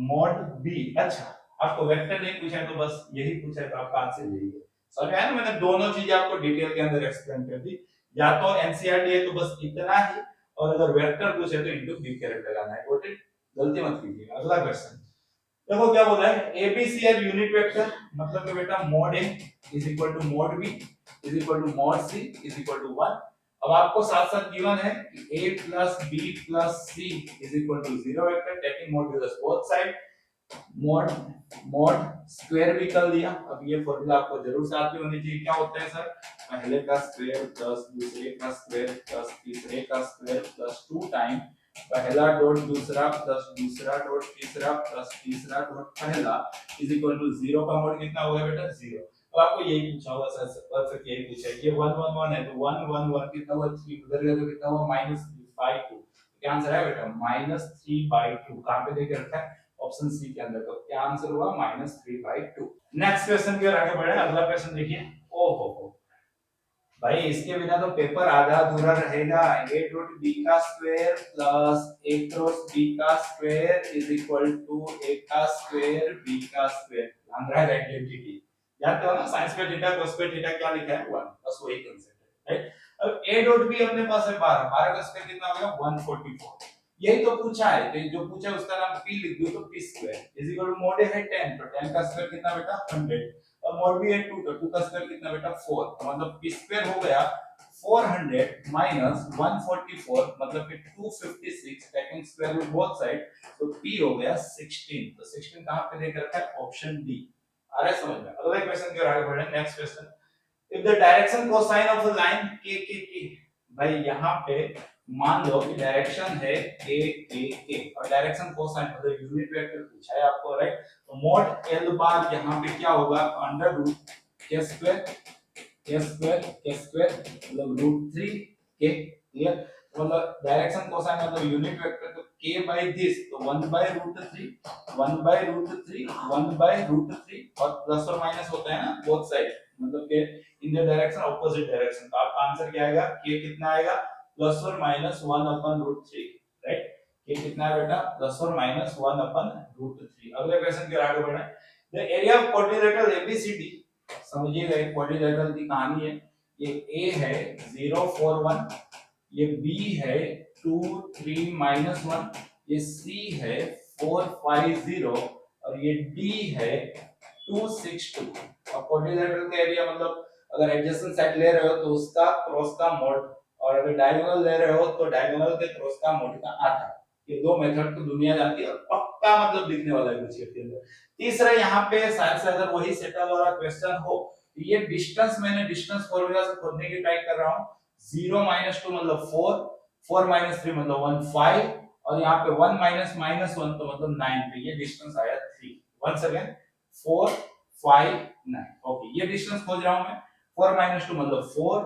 mod b। अच्छा, आपको वेक्टर नहीं पूछा है तो बस यही पूछा है तो आपका आंसर यही है। समझ में आया ना? मैंने दोनों चीजें आपको डिटेल के अंदर एक्सप्लेन कर दी, या तो एनसीईआरटी है तो बस इतना ही, और अगर वेक्टर पूछे तो इनटू b कैरेट लगाना है। ओके, गलती मत कीजिएगा। अगला क्वेश्चन देखो क्या बोल रहा है, एबीसी आर यूनिट वेक्टर, मतलब कि बेटा mod A is equal to mod B is equal to mod C is equal to 1। अब आपको साथ साथ गिवन है कि a plus b plus c is equal to 0 vector taking modulus both side, mod mod square भी कर लिया। अब ये फॉर्मूला आपको जरूर से आती होनी चाहिए, क्या होता है सर, पहले का स्क्वायर प्लस दूसरे का स्क्वायर प्लस तीसरे का स्क्वायर प्लस 2 टाइम पहला डॉट दूसरा प्लस दूसरा डॉट तीसरा प्लस तीसरा डॉट पहला इज इक्वल टू 0 का मॉड कितना होगा बेटा 0। अब आपको यही पूछा होगा सर, परफेक्ट यही पूछा है, ये 1 1 1 है तो 1 1 1 कितना हुआ 3, उधर गया तो कितना हुआ -3/2। क्या आंसर है बेटा -3/2। कहां पे देके रखा है, ऑप्शन सी के अंदर। तो क्या आंसर हुआ -3/2। नेक्स्ट क्वेश्चन की ओर आगे बढ़े। अगला क्वेश्चन देखिए, ओ हो भाई इसके बिना तो पेपर आधा अधूरा रहेगा। a डॉट b का square plus a cross b का square is equal to a का स्क्वायर b का स्क्वायर। ध्यान रहा है आइडेंटिटी याद करो ना, sin square theta cos square theta क्या लिखा है 1, बस वही कांसेप्ट है, राइट। अब a डॉट b अपने पास है 12, 12 का स्क्वायर कितना हो गया 144। यही तो पूछा है, तो जो पूछा है उसका नाम p लिख दो तो p square is equal to mod है 10, तो 10 का स्क्वायर कितना बेटा 100, और मोड भी है 2, तो 2 का स्क्वायर कितना बेटा 4, तो मतलब p स्क्वायर हो गया 400 माइनस 144 मतलब कि 256, taking square root both side, तो p हो गया 16। तो 16 कहां पे देख रखा है, ऑप्शन डी। आ रहा है समझ में। अगले क्वेश्चन की ओर आगे बढ़े, next question. If the direction cosine of a line के भाई यहां पे मान लो कि डायरेक्शन है के और डायरेक्शन कोसाइन मतलब यूनिट वेक्टर पूछा है आपको, राइट। तो मोड एल बार यहां पे क्या होगा, अंडर रूट के स्क्वायर मतलब रूट 3 के, क्लियर। मतलब डायरेक्शन कोसाइन मतलब यूनिट वेक्टर, तो k बाय दिस, तो 1 by root 3 1 by root 3 1 by root 3 और प्लस और माइनस होता है ना बोथ साइड, मतलब के in the direction opposite direction, तो आपका आंसर क्या आएगा, k कितना आएगा प्लस और माइनस 1 अपन रूट 3, राइट। k कितना है बेटा प्लस और माइनस 1 अपन रूट 3। अगले क्वेश्चन की ओर आगे बढ़े। The area of quadrilateral A B C D, समझिएगा एक क्वाड्रिलेटरल की कहानी है। ये a है 0 4 1, ये b है 2 3 -1, ये c है 4 5 0 और ये d है 2 6 2। और क्वाड्रिलेटरल का एरिया मतलब अगर एडजेसेंट साइड ले रहे हो तो उसका क्रॉस का मोड, और अगर डायगोनल ले रहे हो तो डायगोनल के क्रॉस का मोड का आधा। ये दो मेथड तो दुनिया जानती है और पक्का मतलब दिखने वाला है कुछ के अंदर। तीसरा यहाँ पे शायद से अगर वही सेटल वाला क्वेश्चन हो, ये डिस्टेंस मैंने डिस्टेंस फॉर्मूला से खोजने की ट्राई कर रहा हूँ। 0 - 2 मतलब 4, 4 - 3 मतलब 1 5, और यहाँ पे 1 - -1 तो मतलब 9, पे ये डिस्टेंस आया 3। वंस अगेन 4 5 9, ओके ये डिस्टेंस खोज रहा हूँ मैं। 4 - 2 मतलब 4,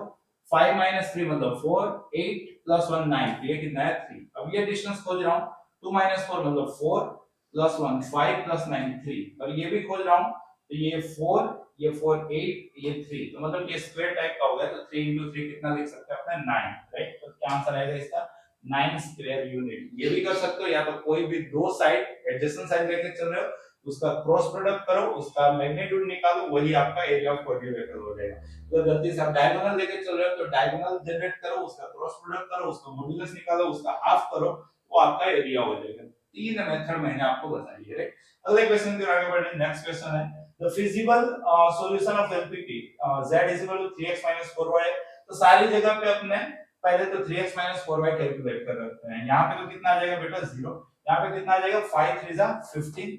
5 - 3 मतलब 4, 8 + 1 9, ये कितना है 3। अब ये डिस्टेंस खोज रहा हूँ, 2 - 4 मतलब 4 + 1 5 + 9 3, और ये भी खोज रहा हूँ, तो ये 4 ये 4 8 ये 3, तो मतलब ये स्क्वायर टाइप का हो गया, तो 3 × 3 कितना लिख सकते हैं अपना 9, राइट। तो क्या आंसर आएगा इसका 9 स्क्वायर यूनिट। ये भी कर सकते हो, या तो कोई भी दो साइड एडजेसेंट साइड लेके चल रहे हो, उसका क्रॉस प्रोडक्ट करो, उसका मैग्नीट्यूड निकालो, वही आपका एरिया ऑफ क्वाड्रिलेटरल हो जाएगा। तो गलती से आप डायगोनल लेके चल रहे हो तो डायगोनल जनरेट करो, उसका क्रॉस प्रोडक्ट करो, उसका मॉड्यूलस निकालो, उसका हाफ करो, वो आपका एरिया हो जाएगा। तीन मेथड मैंने आपको बताई है, राइट। अगले क्वेश्चन की आगे बढ़े, नेक्स्ट क्वेश्चन है the feasible solution of LPT z = 3x - 4y। तो सारी जगह पे अपने पहले तो 3x - 4y कैलकुलेट कर रखते हैं। यहाँ पे तो कितना आ जाएगा बेटा 0, यहाँ पे कितना आ जाएगा 5 3 जा 15,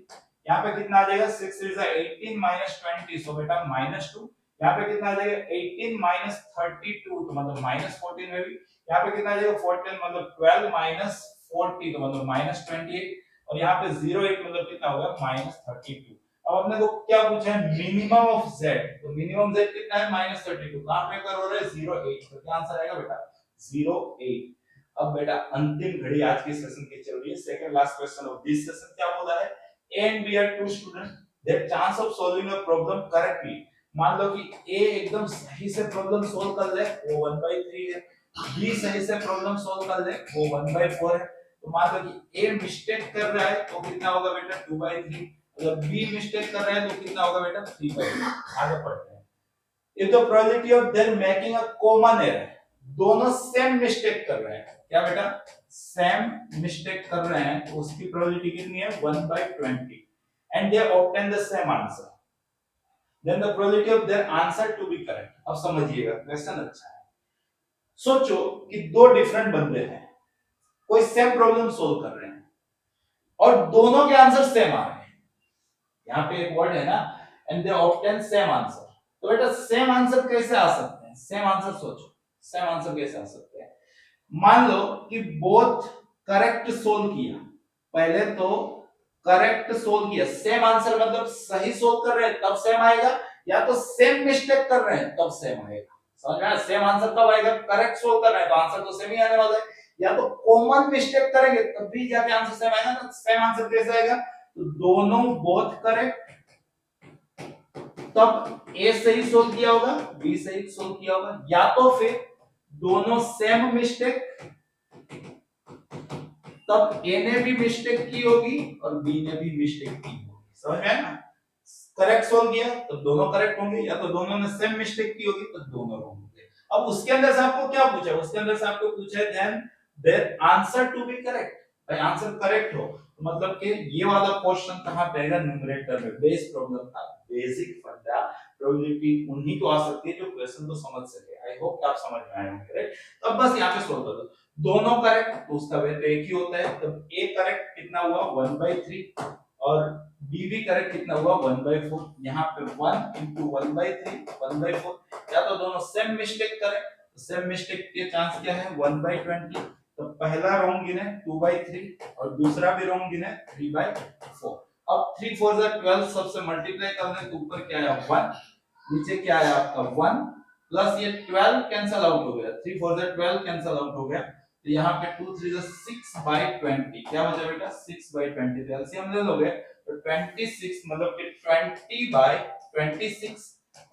यहाँ पे कितना आ जाएगा 6 3 जा 18 - 20, सो बेटा -2। यहाँ पे कितना आ जाएगा 18 - 32, तो मतलब -14 में भी। यहाँ पे कितना आ जाएगा 14 मतलब 12 - 40, तो मतलब -28, और यहाँ पे 08 मतलब कितना होगा -32। अब अपने को क्या पूछा है, मिनिमम ऑफ z, तो मिनिमम z कितना है -32, कहां पे कर हो रहा है 08, तो क्या आंसर आएगा बेटा 08। अब बेटा अंतिम घड़ी आज के सेशन की चल रही है, second last question of this session. क्या बोला है, a and b are two students, their chance of solving a problem correctly। मान लो कि a एकदम सही से प्रॉब्लम सोल्व कर ले, वो 1/3 है, b सही से प्रॉब्लम सोल्व कर ले, वो 1/4 है। तो मान लो कि a मिस्टेक कर रहा है तो कितना होगा बेटा 2/3, अगर बी मिस्टेक कर रहा है तो कितना होगा बेटा 3/3। आगे पढ़ते हैं। If the probability of there making a common error, दोनों सेम मिस्टेक कर रहे हैं, क्या बेटा सेम मिस्टेक कर रहे हैं, तो उसकी प्रोबेबिलिटी कितनी है 1/20, and they obtain the same answer, then the probability of their answer to be correct. अब समझिएगा क्वेश्चन अच्छा है। सोचो कि दो डिफरेंट बंदे हैं, कोई सेम प्रॉब्लम सोल्व कर रहे हैं और दोनों के आंसर सेम आ रहे हैं। यहाँ पे एक वर्ड है ना, and they obtain same answer. तो बेटा सेम आंसर कैसे आ सकते हैं, सेम आंसर सोचो, सेम आंसर कैसे आ सकते हैं। मान लो कि बोथ करेक्ट सोल्व किया, पहले तो करेक्ट सोल्व किया, सेम आंसर मतलब सही सोल्व कर रहे हैं तब सेम आएगा, या तो सेम मिस्टेक कर रहे हैं तब सेम आएगा। समझ में, सेम आंसर कब आएगा, करेक्ट सोल्व कर रहे हैं तो आंसर तो सेम ही आने वाला है, या तो कॉमन मिस्टेक करेंगे तब भी जाके आंसर सेम आएगा ना। सेम आंसर कैसे आएगा, तो दोनों बोथ करेक्ट तब ए सही सोल्व किया होगा, बी सही सोल्व किया होगा, या तो फिर दोनों सेम मिस्टेक, तब ए ने भी मिस्टेक की होगी और बी ने भी मिस्टेक की होगी। समझ में आया ना? करेक्ट सोल्व किया तो दोनों करेक्ट होंगे, या तो दोनों ने सेम मिस्टेक की होगी तो दोनों रॉन्ग होंगे। अब उसके अंदर से आपको क्या पूछा है? उसके अंदर से आपको पूछा है then their answer to be correct. भाई आंसर करेक्ट हो तो मतलब कि ये वाला क्वेश्चन कहां पे आएगा? न्यूमरेटर में। बेस प्रॉब्लम था, बेसिक फंडा, प्रोबेबिलिटी उन्हीं को आ सकती है जो क्वेश्चन को समझ सके। आई होप कि आप समझ में आए होंगे, राइट? तो अब बस यहां पे सोल्व कर दो। दोनों करेक्ट तो उसका वेट एक ही होता है, तब ए करेक्ट कितना हुआ 1/3 और बी भी करेक्ट कितना हुआ 1/4। यहाँ पे 1 into 1/3 1/4, या तो दोनों सेम मिस्टेक करें तो सेम मिस्टेक के चांस क्या है 1/20। तो पहला रॉन्ग गिने 2/3 और दूसरा भी रॉन्ग गिने 3/4। अब 3 4 12 सबसे मल्टीप्लाई कर दें तो ऊपर क्या आया 1, नीचे क्या आया आपका 1 प्लस ये 12 कैंसिल आउट हो गया, 3 4 12 कैंसिल आउट हो गया, तो यहाँ पे 2 3 6/20 क्या बचा बेटा 6/20। तो एलसीएम ले लोगे तो 26 मतलब कि 20/26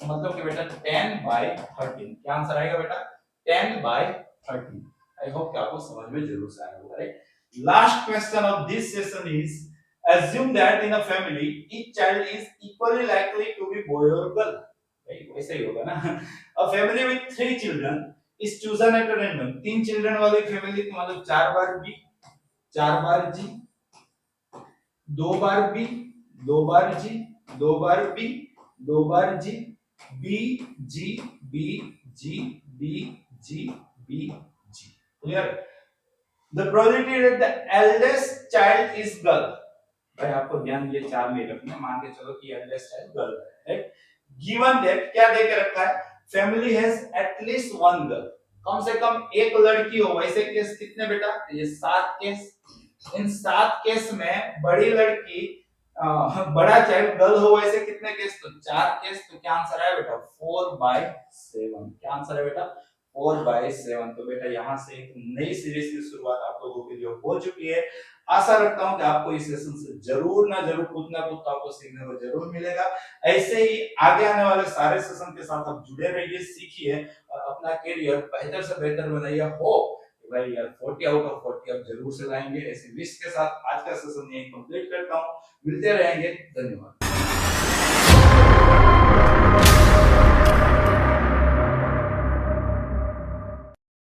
मतलब कि बेटा 10/13। क्या आंसर आएगा बेटा 10/13। आई होप कि आपको समझ में जरूर से आया होगा, right? Last question of this session is assume that in a family each child is equally likely to be boy or girl। भाई वैसे ही होगा ना। a family with 3 children is chosen at a random। 3 children वाली family तो मतलब 4 बार B 4 बार G 2 बार बी 2 बार जी 2 बार बी 2 बार G B G B G B G B G. Clear? The probability that the eldest child is girl. भाई आपको ध्यान ये चार में रखना, मान के चलो कि एल्डेस्ट चाइल्ड गर्ल है। गिवन दैट क्या दे के रखा है? Family has at least one girl. कम से कम एक लड़की हो। वैसे केस कितने बेटा? ये 7 केस। इन 7 केस में बड़ी लड़की बड़ा चाइल्ड गर्ल हो, वैसे कितने केस? तो 4 केस। तो क्या आंसर है बेटा 4/7। क्या आंसर है बेटा 4/7। तो बेटा यहाँ से एक नई सीरीज की शुरुआत आप लोगों के लिए हो चुकी है। आशा रखता हूं कि आपको इस सेशन से जरूर ना जरूर कुछ ना कुछ आपको सीखने को जरूर मिलेगा। ऐसे ही आगे आने वाले सारे सेशन के साथ आप जुड़े रहिए, सीखिए और अपना करियर बेहतर से बेहतर बनाइए। हो भाई यार 40 आउट ऑफ 40 आप जरूर से लाएंगे। ऐसे विश के साथ आज का सेशन यहीं कंप्लीट करता हूं। मिलते रहेंगे, धन्यवाद।